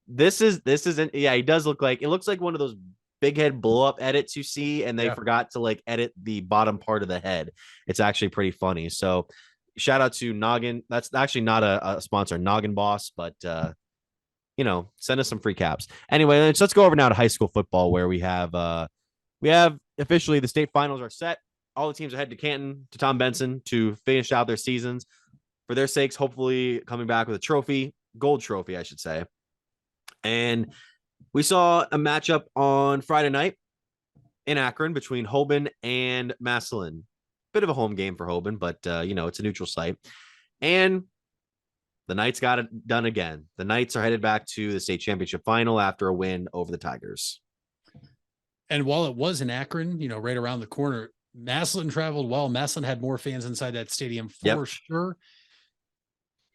This isn't. Yeah, he does look like, it looks like one of those big head blow up edits you see, and they forgot to like edit the bottom part of the head. It's actually pretty funny. So shout out to Noggin. That's actually not a sponsor, Noggin Boss, but send us some free caps. Anyway, let's go over now to high school football, where we have officially the state finals are set. All the teams are headed to Canton, to Tom Benson, to finish out their seasons. For their sakes, hopefully coming back with a trophy, gold trophy, I should say. And we saw a matchup on Friday night in Akron between Hoban and Massillon. Bit of a home game for Hoban, but it's a neutral site. And the Knights got it done again. The Knights are headed back to the state championship final after a win over the Tigers. And while it was in Akron, right around the corner, Massillon traveled well. Massillon had more fans inside that stadium for sure.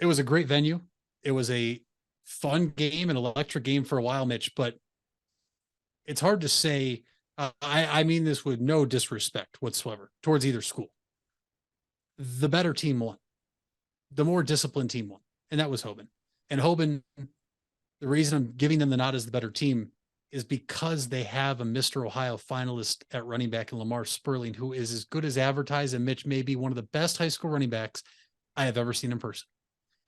It was a great venue. It was a fun game, an electric game for a while, Mitch, but it's hard to say. I mean this with no disrespect whatsoever towards either school. The better team won. the more disciplined team won, and that was Hoban. And Hoban, the reason I'm giving them the nod as the better team is because they have a Mr. Ohio finalist at running back in Lamar Sperling, who is as good as advertised, and Mitch may be one of the best high school running backs I have ever seen in person.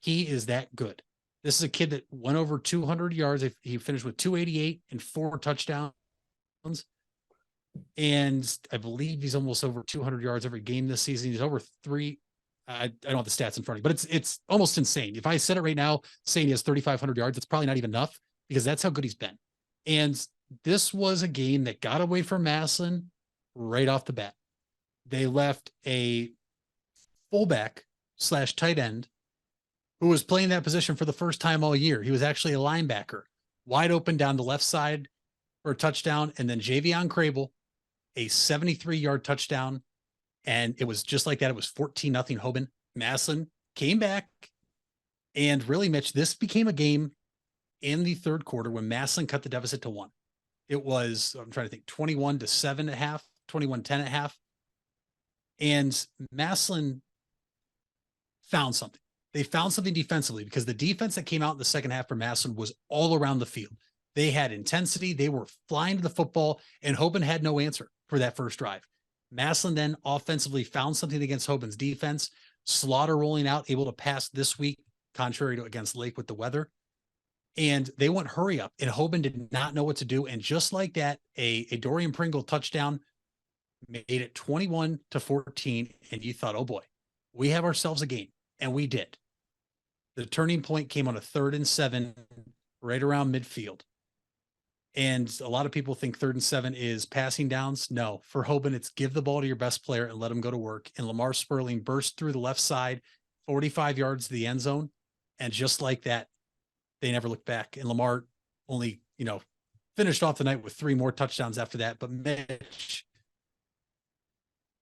He is that good. This is a kid that went over 200 yards. He finished with 288 and 4 touchdowns. And I believe he's almost over 200 yards every game this season. He's over 3. I don't have the stats in front of me, but it's almost insane. If I said it right now, saying he has 3,500 yards, it's probably not even enough because that's how good he's been. And this was a game that got away from Massillon right off the bat. They left a fullback / tight end who was playing that position for the first time all year. He was actually a linebacker, wide open down the left side for a touchdown. And then Javion Crable, a 73-yard touchdown. And it was just like that. It was 14-0 Hoban. Massillon came back. And really, Mitch, this became a game in the third quarter when Massillon cut the deficit to 1. It was, I'm trying to think, 21-7 at half, 21-10 at half. And Massillon found something. They found something defensively because the defense that came out in the second half for Massillon was all around the field. They had intensity. They were flying to the football, and Hoban had no answer for that first drive. Massillon then offensively found something against Hoban's defense. Slaughter rolling out, able to pass this week, contrary to against Lake with the weather. And they went hurry up, and Hoban did not know what to do. And just like that, a Dorian Pringle touchdown made it 21-14. And you thought, oh boy, we have ourselves a game. And we did. The turning point came on a 3rd and 7 right around midfield. And a lot of people think 3rd and 7 is passing downs. No, for Hoban, it's give the ball to your best player and let him go to work. And Lamar Sperling burst through the left side, 45 yards to the end zone. And just like that, they never looked back. And Lamar only, finished off the night with 3 more touchdowns after that. But Mitch,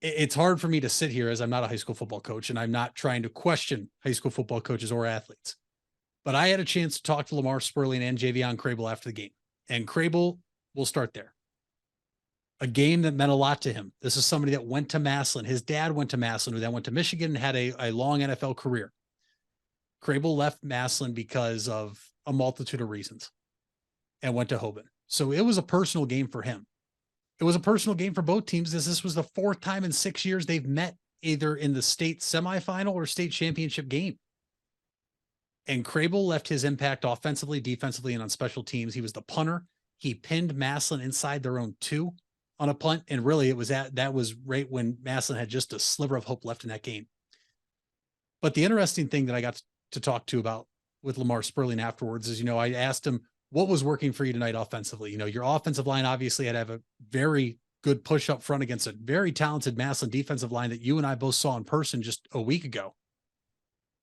it's hard for me to sit here as I'm not a high school football coach, and I'm not trying to question high school football coaches or athletes. But I had a chance to talk to Lamar Sperling and Javion Crable after the game. And Crable, we'll start there. A game that meant a lot to him. This is somebody that went to Massillon. His dad went to Massillon, who then went to Michigan and had a long NFL career. Crable left Massillon because of a multitude of reasons and went to Hoban. So it was a personal game for him. It was a personal game for both teams, as this was the 4th time in 6 years they've met either in the state semifinal or state championship game. And Crable left his impact offensively, defensively, and on special teams. He was the punter. He pinned Massillon inside their own 2 on a punt. And really, it was that was right when Massillon had just a sliver of hope left in that game. But the interesting thing that I got to talk to about with Lamar Sperling afterwards is, I asked him, what was working for you tonight offensively? Your offensive line obviously had to have a very good push up front against a very talented Massillon defensive line that you and I both saw in person just a week ago.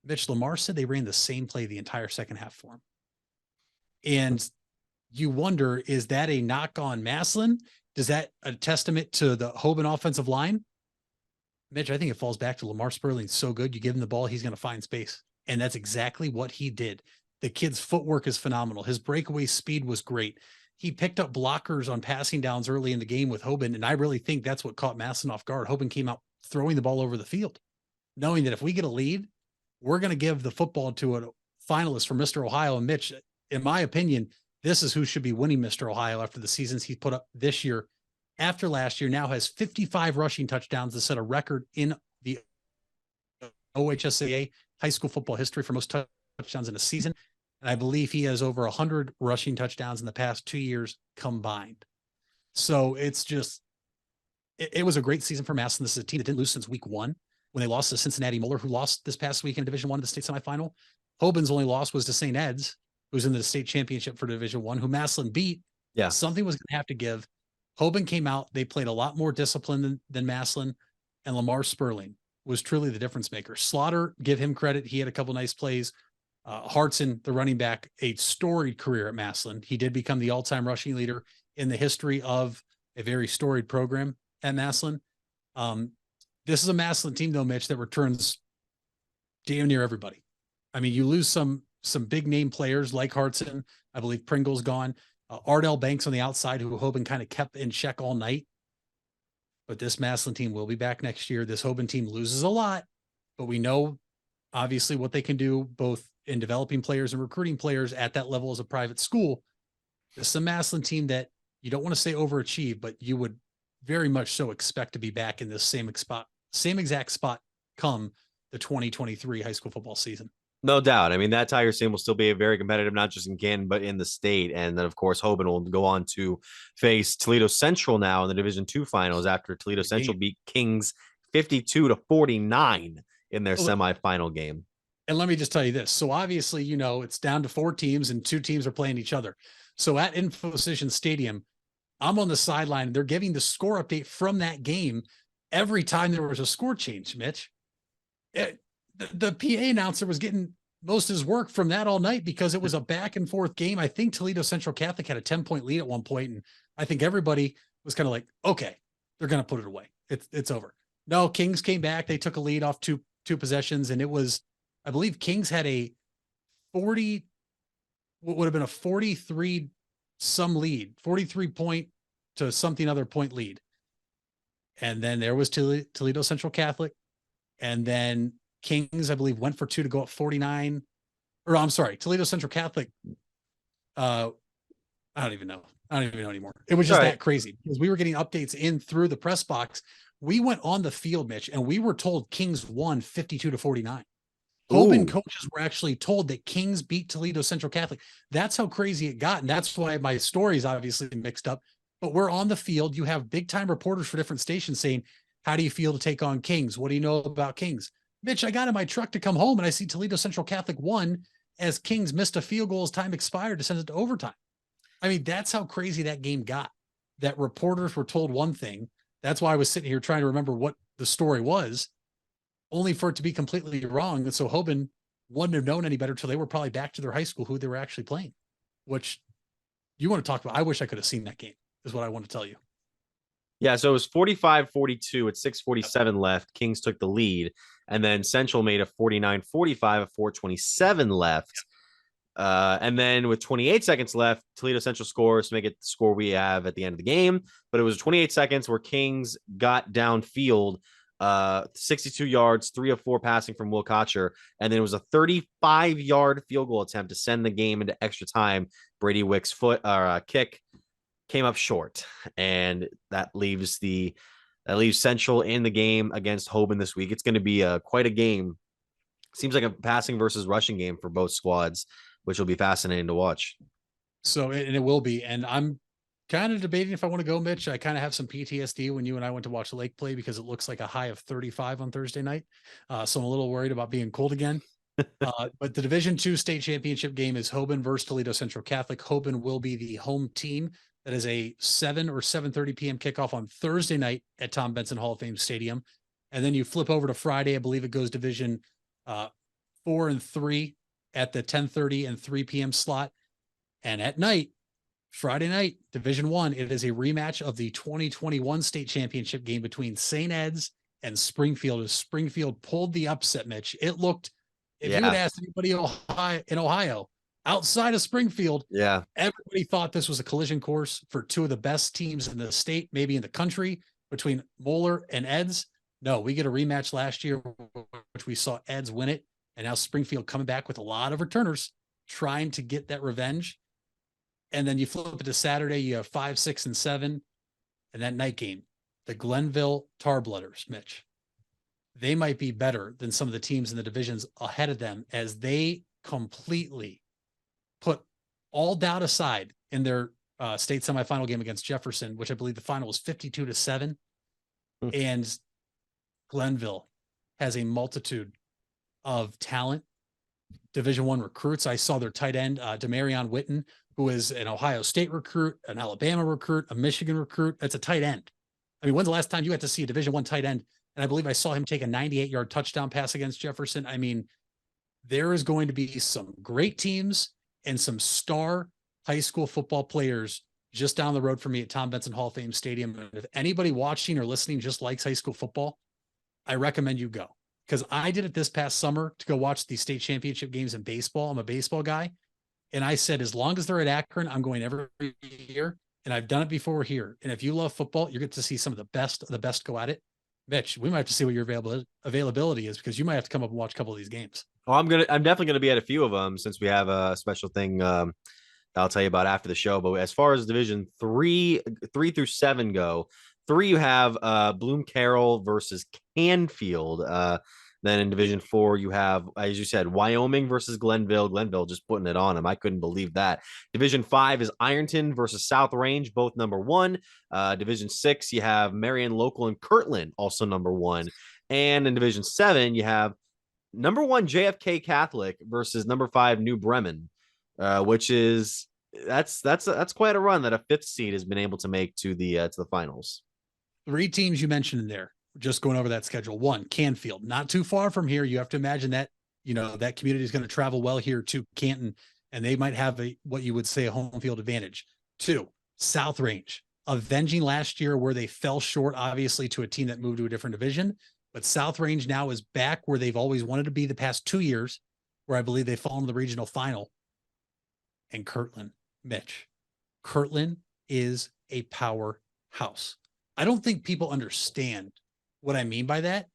Mitch, Lamar said they ran the same play the entire second half for him. And you wonder, is that a knock on Massillon? Does that a testament to the Hoban offensive line? Mitch, I think it falls back to Lamar Sperling. So good. You give him the ball, he's going to find space. And that's exactly what he did. The kid's footwork is phenomenal. His breakaway speed was great. He picked up blockers on passing downs early in the game with Hoban, and I really think that's what caught Massillon off guard. Hoban came out throwing the ball over the field, knowing that if we get a lead, we're going to give the football to a finalist for Mr. Ohio. And Mitch, in my opinion, this is who should be winning Mr. Ohio after the seasons he's put up this year. After last year, now has 55 rushing touchdowns to set a record in the OHSAA high school football history for most touchdowns in a season. And I believe he has over 100 rushing touchdowns in the past 2 years combined. So it's just, it was a great season for Massillon. This is a team that didn't lose since week 1 when they lost to Cincinnati Moeller, who lost this past week in Division I of the state semifinal. Hoban's only loss was to St. Ed's, who's in the state championship for Division I, who Massillon beat. Yeah. Something was going to have to give. Hoban came out. They played a lot more discipline than Massillon, and Lamar Sperling was truly the difference maker. Slaughter, give him credit. He had a couple nice plays. Hartson, the running back, a storied career at Massillon. He did become the all-time rushing leader in the history of a very storied program at Massillon. This is a Massillon team, though, Mitch, that returns damn near everybody. I mean, you lose some big name players like Hartson. I believe Pringle's gone. Ardell Banks on the outside, who Hoban kind of kept in check all night. But this Massillon team will be back next year. This Hoban team loses a lot, but we know obviously what they can do both in developing players and recruiting players at that level as a private school. This is a Massillon team that you don't want to say overachieve, but you would very much so expect to be back in this same exact spot come the 2023 high school football season. No doubt. I mean, that Tigers team will still be very competitive, not just in Canton, but in the state. And then, of course, Hoban will go on to face Toledo Central now in the Division II finals after Toledo Central beat Kings 52-49 in their semifinal game. And let me just tell you this. So obviously, you know, it's down to 4 teams and 2 teams are playing each other. So at Infocision Stadium, I'm on the sideline. They're giving the score update from that game every time there was a score change, Mitch. The PA announcer was getting most of his work from that all night because it was a back and forth game. I think Toledo Central Catholic had a 10-point lead at one point, and I think everybody was kind of like, okay, they're going to put it away. It's over. No, Kings came back. They took a lead off two possessions, and it was, I believe Kings had a 40, what would have been a 43 some lead, 43 point to something other point lead. And then there was Toledo Central Catholic. And then Kings, I believe, went for 2 to go up 49. Or I'm sorry, Toledo Central Catholic. I don't even know. I don't even know anymore. It was just that crazy because we were getting updates in through the press box. We went on the field, Mitch, and we were told Kings won 52-49. Hoban coaches were actually told that Kings beat Toledo Central Catholic. That's how crazy it got. And that's why my story is obviously mixed up. But we're on the field. You have big time reporters for different stations saying, how do you feel to take on Kings? What do you know about Kings? Mitch, I got in my truck to come home and I see Toledo Central Catholic won as Kings missed a field goal as time expired to send it to overtime. I mean, that's how crazy that game got. That reporters were told one thing. That's why I was sitting here trying to remember what the story was, only for it to be completely wrong. And so Hoban wouldn't have known any better until they were probably back to their high school who they were actually playing, which you want to talk about. I wish I could have seen that game is what I want to tell you. Yeah, so it was 45-42 at 6:47 left. Kings took the lead, and then Central made a 49-45 at 4:27 left. And then with 28 seconds left, Toledo Central scores to make it the score we have at the end of the game. But it was 28 seconds where Kings got downfield, 62 yards, 3 of 4 passing from Will Kocher. And then it was a 35-yard field goal attempt to send the game into extra time. Brady Wick's kick came up short, and that leaves Central in the game against Hoban this week. It's going to be quite a game. Seems like a passing versus rushing game for both squads, which will be fascinating to watch. So, and it will be. And I'm kind of debating if I want to go, Mitch. I kind of have some PTSD when you and I went to watch Lake play because it looks like a high of 35 on Thursday night. So I'm a little worried about being cold again. But the Division II state championship game is Hoban versus Toledo Central Catholic. Hoban will be the home team. That is a 7 or 7:30 p.m. kickoff on Thursday night at Tom Benson Hall of Fame Stadium. And then you flip over to Friday. I believe it goes Division 4 and 3 at the 10:30 and 3 p.m. slot. And at night, Friday night, Division I, it is a rematch of the 2021 state championship game between St. Ed's and Springfield. As Springfield pulled the upset, Mitch. It looked, if you would ask anybody in Ohio, outside of Springfield, everybody thought this was a collision course for 2 of the best teams in the state, maybe in the country, between Moeller and Eds. No, we get a rematch last year, which we saw Eds win it. And now Springfield coming back with a lot of returners trying to get that revenge. And then you flip it to Saturday, you have 5, 6, and 7. And that night game, the Glenville Tarblooders, Mitch, they might be better than some of the teams in the divisions ahead of them as they completely put all doubt aside in their state semifinal game against Jefferson, which I believe the final was 52-7. And Glenville has a multitude of talent, Division I recruits. I saw their tight end, Demarion Witten, who is an Ohio State recruit, an Alabama recruit, a Michigan recruit. That's a tight end. I mean, when's the last time you got to see a Division I tight end? And I believe I saw him take a 98-yard touchdown pass against Jefferson. I mean, there is going to be some great teams and some star high school football players just down the road from me at Tom Benson Hall of Fame Stadium. And if anybody watching or listening just likes high school football, I recommend you go. Because I did it this past summer to go watch the state championship games in baseball. I'm a baseball guy. And I said, as long as they're at Akron, I'm going every year. And I've done it before here. And if you love football, you get to see some of the best go at it. Mitch, we might have to see what your availability is, because you might have to come up and watch a couple of these games. Oh, I'm definitely gonna be at a few of them, since we have a special thing that I'll tell you about after the show. But as far as Division 3 through 7 go, 3 you have Bloom Carroll versus Canfield. Then in Division 4 you have, as you said, Wyoming versus Glenville. Glenville just putting it on them. I couldn't believe that. Division 5 is Ironton versus South Range, both number 1. Division 6 you have Marion Local and Kirtland, also number 1. And in Division 7 you have number 1 JFK Catholic versus number 5 New Bremen, which is that's quite a run that a 5th seed has been able to make to the finals. 3 teams you mentioned in there. Just going over that schedule. 1, Canfield, not too far from here. You have to imagine that, that community is going to travel well here to Canton, and they might have what you would say a home field advantage. 2, South Range, avenging last year where they fell short, obviously, to a team that moved to a different division. But South Range now is back where they've always wanted to be the past 2 years, where I believe they've fallen to the regional final. And Kirtland, Mitch. Kirtland is a powerhouse. I don't think people understand what I mean by that.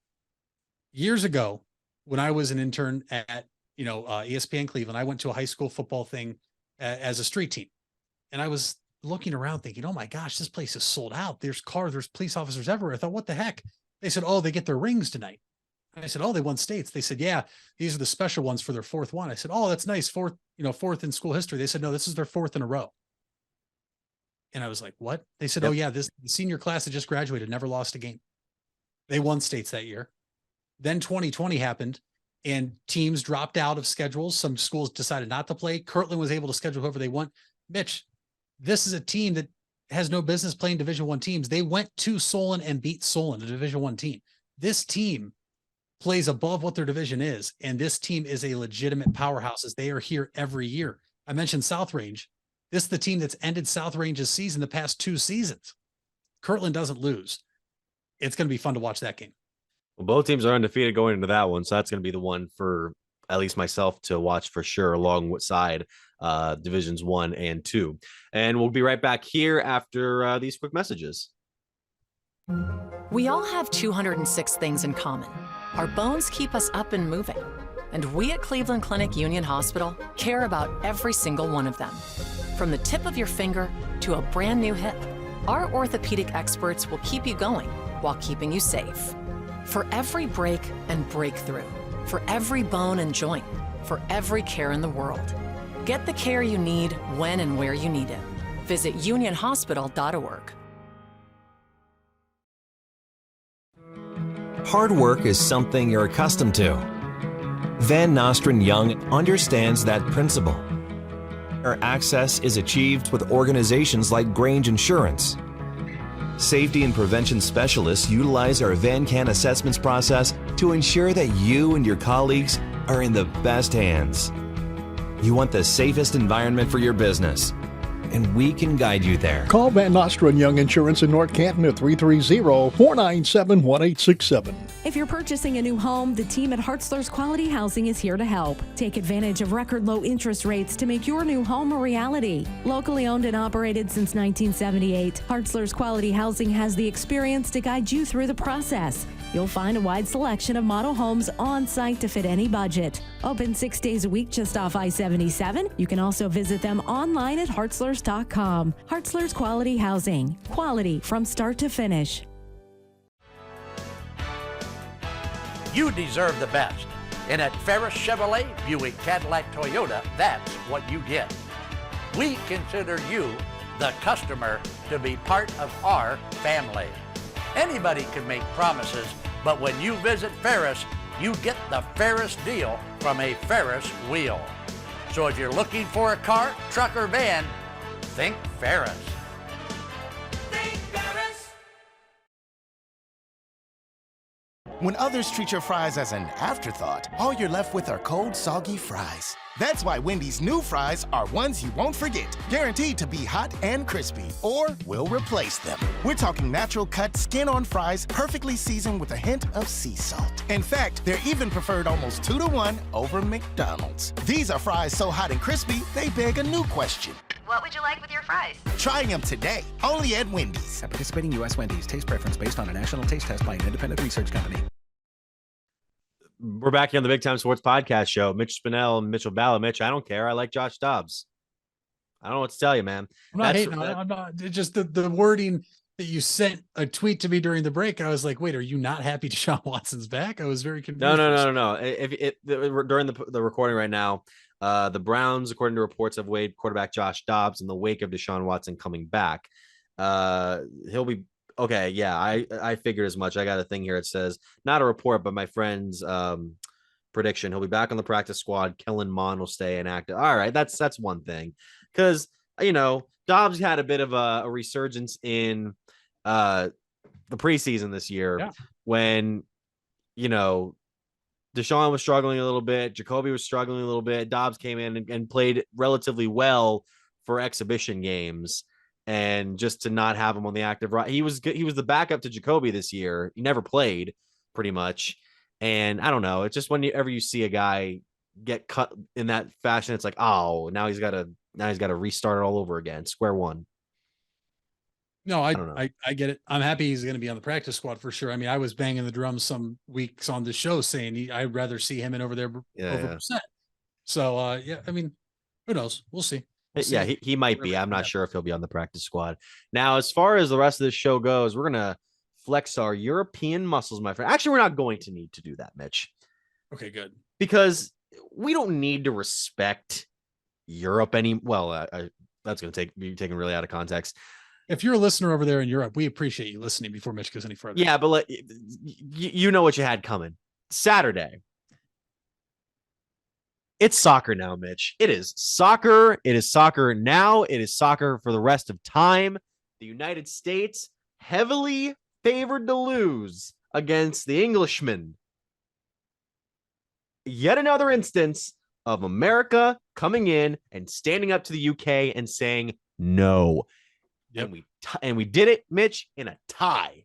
Years ago, when I was an intern at, ESPN Cleveland, I went to a high school football thing as a street team. And I was looking around thinking, oh my gosh, this place is sold out. There's police officers everywhere. I thought, what the heck? They said, oh, they get their rings tonight. And I said, oh, they won states. They said, yeah, these are the special ones for their 4th one. I said, oh, that's nice. 4th in school history. They said, no, this is their 4th in a row. And I was like, what? They said, oh yeah, the senior class that just graduated never lost a game. They won states that year. Then 2020 happened and teams dropped out of schedules. Some schools decided not to play. Kirtland was able to schedule whoever they want. Mitch, this is a team that has no business playing Division I teams. They went to Solon and beat Solon, a Division I team. This team plays above what their division is, and this team is a legitimate powerhouse as they are here every year. I mentioned South Range. This is the team that's ended South Range's season the past 2 seasons. Kirtland doesn't lose. It's going to be fun to watch that game. Well, both teams are undefeated going into that one, so that's going to be the one for at least myself to watch for sure, alongside Divisions 1 and 2. And we'll be right back here after these quick messages. We all have 206 things in common. Our bones keep us up and moving. And we at Cleveland Clinic Union Hospital care about every single one of them. From the tip of your finger to a brand new hip, our orthopedic experts will keep you going while keeping you safe. For every break and breakthrough, for every bone and joint, for every care in the world. Get the care you need when and where you need it. Visit unionhospital.org. Hard work is something you're accustomed to. Van Nostrand Young understands that principle. Our access is achieved with organizations like Grange Insurance. Safety and prevention specialists utilize our VanCan assessments process to ensure that you and your colleagues are in the best hands. You want the safest environment for your business, and we can guide you there. Call Van Nostrand Young Insurance in North Canton at 330-497-1867. If you're purchasing a new home, the team at Hartzler's Quality Housing is here to help. Take advantage of record low interest rates to make your new home a reality. Locally owned and operated since 1978, Hartzler's Quality Housing has the experience to guide you through the process. You'll find a wide selection of model homes on site to fit any budget. Open 6 days a week just off I-77. You can also visit them online at hartzlers.com. Hartzler's Quality Housing. Quality from start to finish. You deserve the best. And at Ferris Chevrolet, Buick, Cadillac, Toyota, that's what you get. We consider you, the customer, to be part of our family. Anybody can make promises, but when you visit Ferris, you get the Ferris deal from a Ferris wheel. So if you're looking for a car, truck, or van, think Ferris. When others treat your fries as an afterthought, all you're left with are cold, soggy fries. That's why Wendy's new fries are ones you won't forget, guaranteed to be hot and crispy, or we'll replace them. We're talking natural cut, skin-on fries, perfectly seasoned with a hint of sea salt. In fact, they're even preferred almost 2-to-1 over McDonald's. These are fries so hot and crispy, they beg a new question. What would you like with your fries? Try them today, only at Wendy's. At participating U.S. Wendy's, taste preference based on a national taste test by an independent research company. We're back here on the Big Time Sports Podcast Show. Mitch Spinell and Mitchell Balla. Mitch, I don't care. I like Josh Dobbs. I don't know what to tell you, man. I'm not hating. I'm not. It's just the wording that you sent a tweet to me during the break, and I was like, "Wait, are you not happy Deshaun Watson's back?" I was very confused. No. During the recording right now, the Browns, according to reports, have waived quarterback Josh Dobbs in the wake of Deshaun Watson coming back. He'll be okay. Yeah, I figured as much. I got a thing here. It says not a report, but my friend's prediction. He'll be back on the practice squad. Kellen Mond will stay inactive. All right, that's one thing, because Dobbs had a bit of a resurgence in the preseason this year when Deshaun was struggling a little bit, Jacoby was struggling a little bit. Dobbs came in and played relatively well for exhibition games, and just to not have him on the active roster, he was good. He was the backup to Jacoby this year. He never played pretty much, and I don't know. It's just whenever you see a guy get cut in that fashion, it's like, oh, now he's got to restart it all over again, square one. No, I get it. I'm happy he's going to be on the practice squad for sure. I mean, I was banging the drums some weeks on the show saying I'd rather see him in over there over percent. So, yeah, I mean, who knows? We'll see. Yeah, he might be. I'm not sure if he'll be on the practice squad. Now, as far as the rest of this show goes, we're going to flex our European muscles, my friend. Actually, we're not going to need to do that, Mitch. Okay, good. Because we don't need to respect Europe that's going to be taken really out of context. If you're a listener over there in Europe, we appreciate you listening before Mitch goes any further. Yeah, but you know what you had coming. Saturday. It's soccer now, Mitch. It is soccer. It is soccer now. It is soccer for the rest of time. The United States heavily favored to lose against the Englishmen. Yet another instance of America coming in and standing up to the UK and saying no. Yep. And we did it, Mitch, in a tie.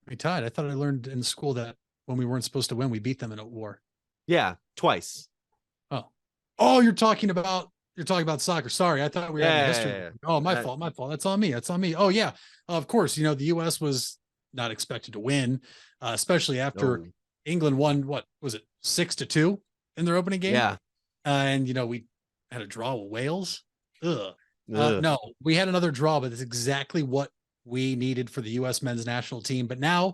We tied. I thought I learned in school that when we weren't supposed to win, we beat them in a war. Yeah, twice. Oh, you're talking about soccer. Sorry, I thought we were having history. Yeah. Oh, my fault. That's on me. Oh, yeah. Of course, the U.S. was not expected to win, especially after England won. What was it, 6-2 in their opening game? Yeah, and we had a draw with Wales. No, we had another draw, but it's exactly what we needed for the U.S. men's national team. But now,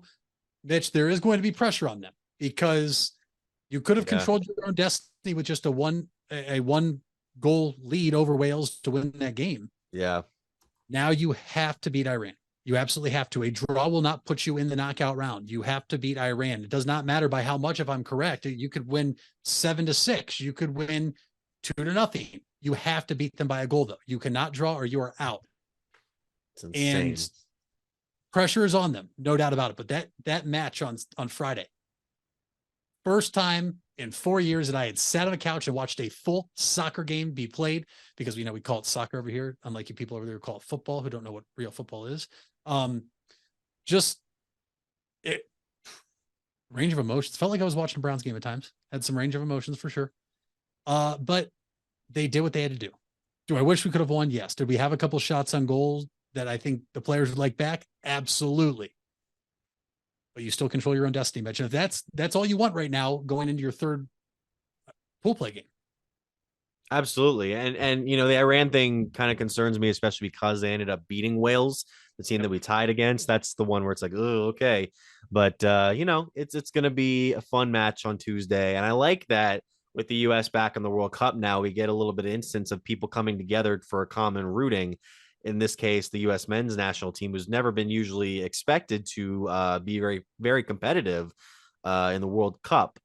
Mitch, there is going to be pressure on them because you could have controlled your own destiny with just a one goal lead over Wales to win that game. Yeah. Now you have to beat Iran. You absolutely have to. A draw will not put you in the knockout round. You have to beat Iran. It does not matter by how much, if I'm correct. You could win 7-6. You could win 2-0. You have to beat them by a goal, though. You cannot draw or you are out. It's insane. And pressure is on them, no doubt about it. But that match on Friday, first time in 4 years that I had sat on a couch and watched a full soccer game be played, because we call it soccer over here, unlike you people over there who call it football, who don't know what real football is. Range of emotions. Felt like I was watching a Browns game at times. Had some range of emotions for sure. But they did what they had to do. Do I wish we could have won? Yes. Did we have a couple shots on goals that I think the players would like back? Absolutely. But you still control your own destiny, Mitch. And if that's all you want right now, going into your third pool play game. Absolutely. And the Iran thing kind of concerns me, especially because they ended up beating Wales, the team that we tied against. That's the one where it's like, oh, okay. But it's going to be a fun match on Tuesday. And I like that with the US back in the World Cup now, we get a little bit of instance of people coming together for a common rooting. In this case, the U.S. men's national team, who's never been usually expected to be very, very competitive in the World Cup.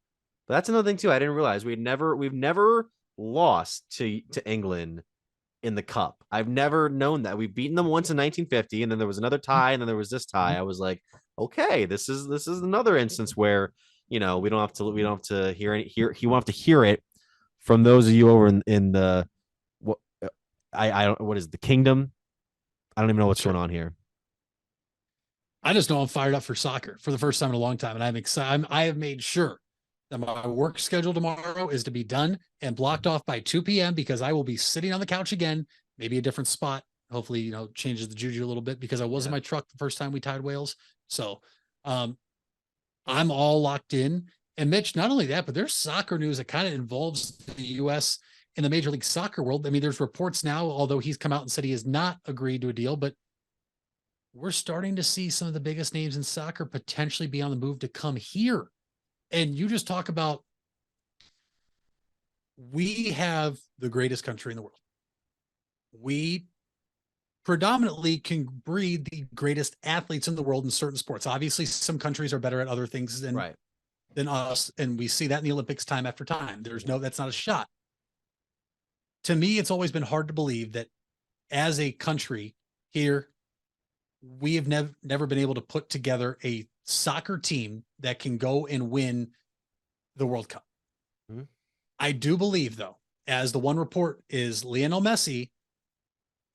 But that's another thing too. I didn't realize we've never lost to England in the Cup. I've never known that. We've beaten them once in 1950, and then there was another tie, and then there was this tie. I was like, okay, this is another instance where we don't have to hear you won't have to hear it from those of you over in the what is it, the Kingdom. I don't even know what's going on here. I just know I'm fired up for soccer for the first time in a long time, and I'm excited. I have made sure that my work schedule tomorrow is to be done and blocked off by 2 p.m. because I will be sitting on the couch again, maybe a different spot. Hopefully, changes the juju a little bit because I was in my truck the first time we tied whales. So I'm all locked in. And Mitch, not only that, but there's soccer news that kind of involves the U.S. in the Major League Soccer world. I mean, there's reports now, although he's come out and said he has not agreed to a deal, but we're starting to see some of the biggest names in soccer potentially be on the move to come here. And you just talk about, we have the greatest country in the world. We predominantly can breed the greatest athletes in the world in certain sports. Obviously, some countries are better at other things than us. And we see that in the Olympics time after time. That's not a shot. To me, it's always been hard to believe that as a country here, we have never been able to put together a soccer team that can go and win the World Cup. Mm-hmm. I do believe, though, as the one report is, Lionel Messi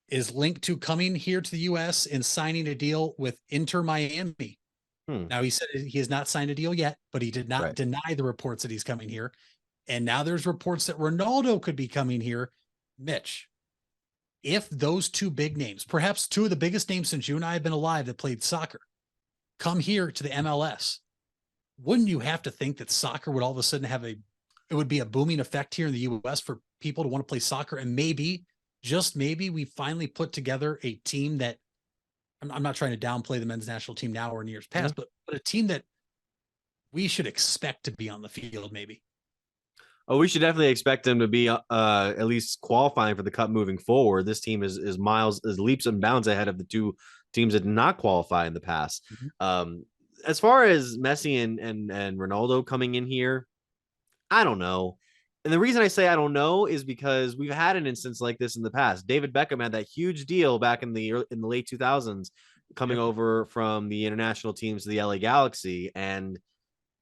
is linked to coming here to the U.S. and signing a deal with Inter Miami. Now, he said he has not signed a deal yet, but he did not deny the reports that he's coming here. And now there's reports that Ronaldo could be coming here. Mitch, if those two big names, perhaps two of the biggest names since you and I have been alive that played soccer, come here to the MLS, wouldn't you have to think that soccer would all of a sudden it would be a booming effect here in the U.S. for people to want to play soccer? And maybe, just maybe, we finally put together a team that, I'm not trying to downplay the men's national team now or in years past, but a team that we should expect to be on the field, maybe. Oh, we should definitely expect them to be at least qualifying for the Cup moving forward. This team is leaps and bounds ahead of the two teams that did not qualify in the past. Mm-hmm. As far as Messi and Ronaldo coming in here, I don't know. And the reason I say I don't know is because we've had an instance like this in the past. David Beckham had that huge deal back in the late 2000s coming over from the international teams to the LA Galaxy, and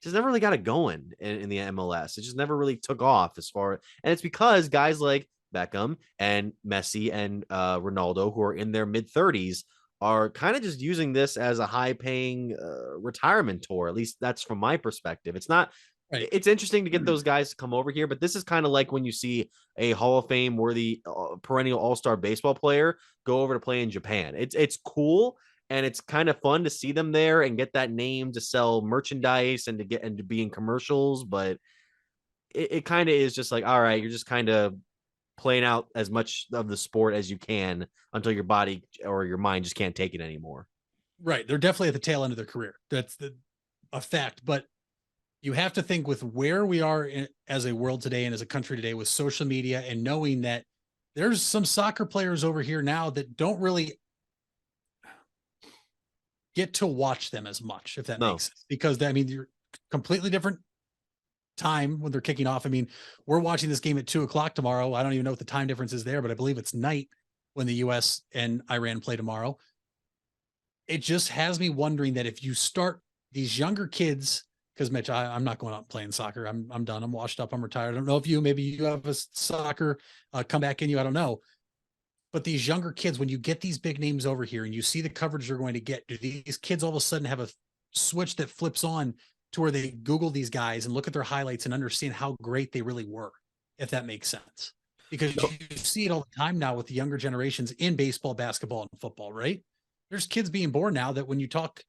just never really got it going in the MLS. It just never really took off and it's because guys like Beckham and Messi and Ronaldo, who are in their mid-30s, are kind of just using this as a high-paying retirement tour. At least that's from my perspective. It's not. Right. It's interesting to get those guys to come over here, but this is kind of like when you see a Hall of Fame worthy perennial all-star baseball player go over to play in Japan. It's cool, and it's kind of fun to see them there and get that name to sell merchandise and to be in commercials. But it kind of is just like, all right, you're just kind of playing out as much of the sport as you can until your body or your mind just can't take it anymore. Right. They're definitely at the tail end of their career. That's a fact. But you have to think with where we are as a world today and as a country today with social media, and knowing that there's some soccer players over here now that don't really get to watch them as much, if that makes sense. Because you're completely different time when they're kicking off. I mean, we're watching this game at 2:00 tomorrow. I don't even know what the time difference is there, but I believe it's night when the U.S. and Iran play tomorrow. It just has me wondering that if you start these younger kids, because Mitch, I'm not going out and playing soccer. I'm done. I'm washed up. I'm retired. I don't know if maybe you have a soccer come back in you. I don't know. But these younger kids, when you get these big names over here and you see the coverage you're going to get, do these kids all of a sudden have a switch that flips on to where they Google these guys and look at their highlights and understand how great they really were, if that makes sense? Because you see it all the time now with the younger generations in baseball, basketball, and football, right? There's kids being born now that when you talk,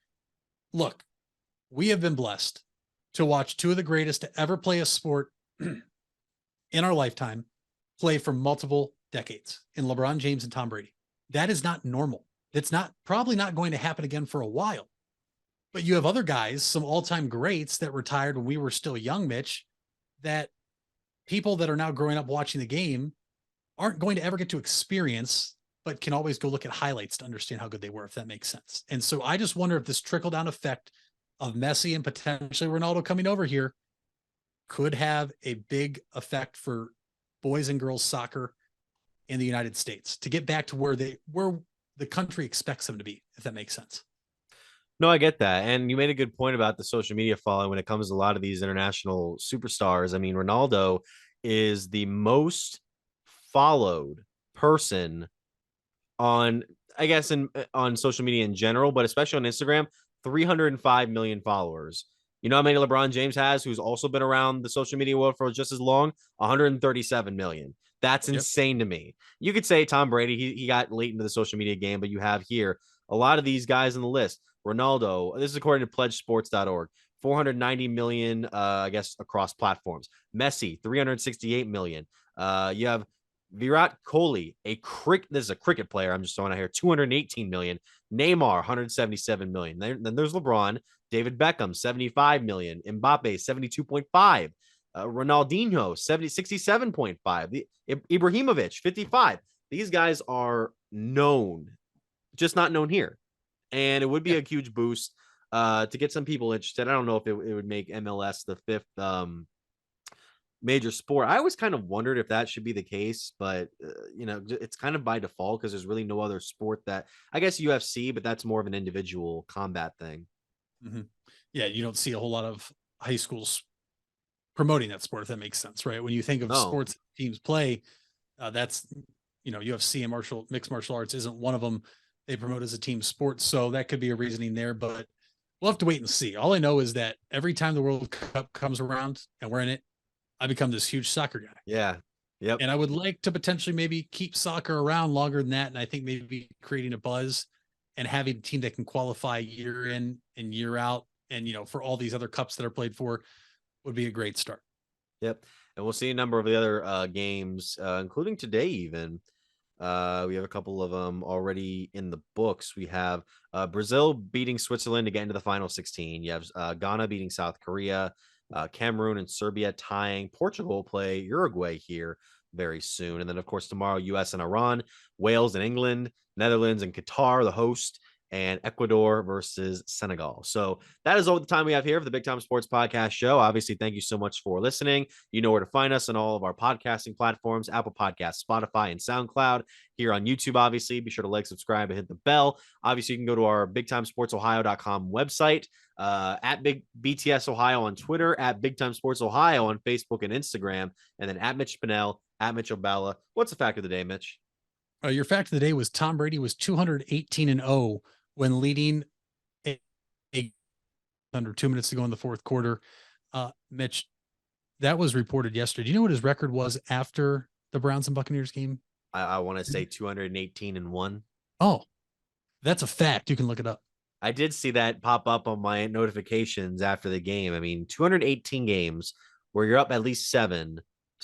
look, we have been blessed to watch two of the greatest to ever play a sport in our lifetime play for multiple decades in LeBron James and Tom Brady. That is not normal. That's probably not going to happen again for a while. But you have other guys, some all-time greats that retired when we were still young, Mitch, that people that are now growing up watching the game aren't going to ever get to experience, but can always go look at highlights to understand how good they were, if that makes sense. And so I just wonder if this trickle-down effect of Messi and potentially Ronaldo coming over here could have a big effect for boys and girls soccer in the United States to get back to where the country expects them to be, if that makes sense. No, I get that. And you made a good point about the social media following when it comes to a lot of these international superstars. I mean, Ronaldo is the most followed person on social media in general, but especially on Instagram. 305 million followers. You know how many LeBron James has, who's also been around the social media world for just as long? 137 million. That's insane to me. You could say Tom Brady, he got late into the social media game, but you have here a lot of these guys on the list. Ronaldo, this is according to pledgesports.org, 490 million, I guess, across platforms. Messi, 368 million. You have Virat Kohli, this is a cricket player. I'm just throwing out here, 218 million. Neymar, 177 million. Then there's LeBron, David Beckham, 75 million. Mbappe, 72.5. Ronaldinho, 67.5. Ibrahimovic, 55. These guys are known, just not known here. And it would be a huge boost to get some people interested. I don't know if it would make MLS the fifth major sport. I always kind of wondered if that should be the case, but it's kind of by default because there's really no other sport that, I guess UFC, but that's more of an individual combat thing. Mm-hmm. Yeah, you don't see a whole lot of high schools promoting that sport, if that makes sense, right? When you think of sports teams play, that's UFC and mixed martial arts isn't one of them. They promote as a team sport, so that could be a reasoning there, but we'll have to wait and see. All I know is that every time the World Cup comes around and we're in it, I become this huge soccer guy. Yeah. Yep. And I would like to potentially maybe keep soccer around longer than that. And I think maybe creating a buzz and having a team that can qualify year in and year out, and for all these other cups that are played for, would be a great start. Yep. And we'll see a number of the other games, including today even. We have a couple of them already in the books. We have Brazil beating Switzerland to get into the final 16. You have Ghana beating South Korea, Cameroon and Serbia tying. Portugal play Uruguay here very soon. And then, of course, tomorrow, U.S. and Iran, Wales and England, Netherlands and Qatar, the host, and Ecuador versus Senegal. So that is all the time we have here for the Big Time Sports Podcast Show. Obviously, thank you so much for listening. You know where to find us on all of our podcasting platforms, Apple Podcasts, Spotify, and SoundCloud. Here on YouTube, obviously, be sure to like, subscribe, and hit the bell. Obviously, you can go to our BigTimeSportsOhio.com website, at Big BTS Ohio on Twitter, at Big Time Sports Ohio on Facebook and Instagram, and then at Mitch Pinnell, at Mitchell Bella. What's the fact of the day, Mitch? Your fact of the day was Tom Brady was 218-0 when leading under 2 minutes to go in the fourth quarter. Mitch, that was reported yesterday. Do you know what his record was after the Browns and Buccaneers game? I want to say 218-1. Oh, that's a fact. You can look it up. I did see that pop up on my notifications after the game. I mean, 218 games where you're up at least seven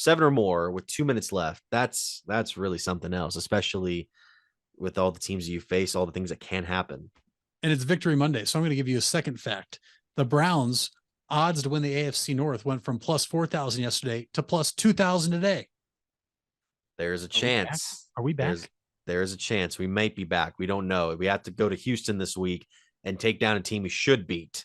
or more with 2 minutes left. That's really something else, especially with all the teams you face, all the things that can happen. And it's Victory Monday. So I'm going to give you a second fact. The Browns odds to win the AFC North went from plus 4,000 yesterday to plus 2,000 today. There's a chance. Are we back? There's a chance. We might be back. We don't know. We have to go to Houston this week and take down a team we should beat.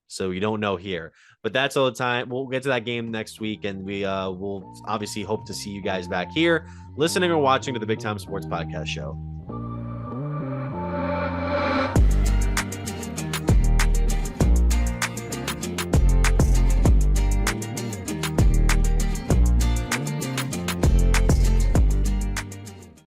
So we don't know here. But that's all the time. We'll get to that game next week, and we will obviously hope to see you guys back here listening or watching to the Big Time Sports Podcast Show.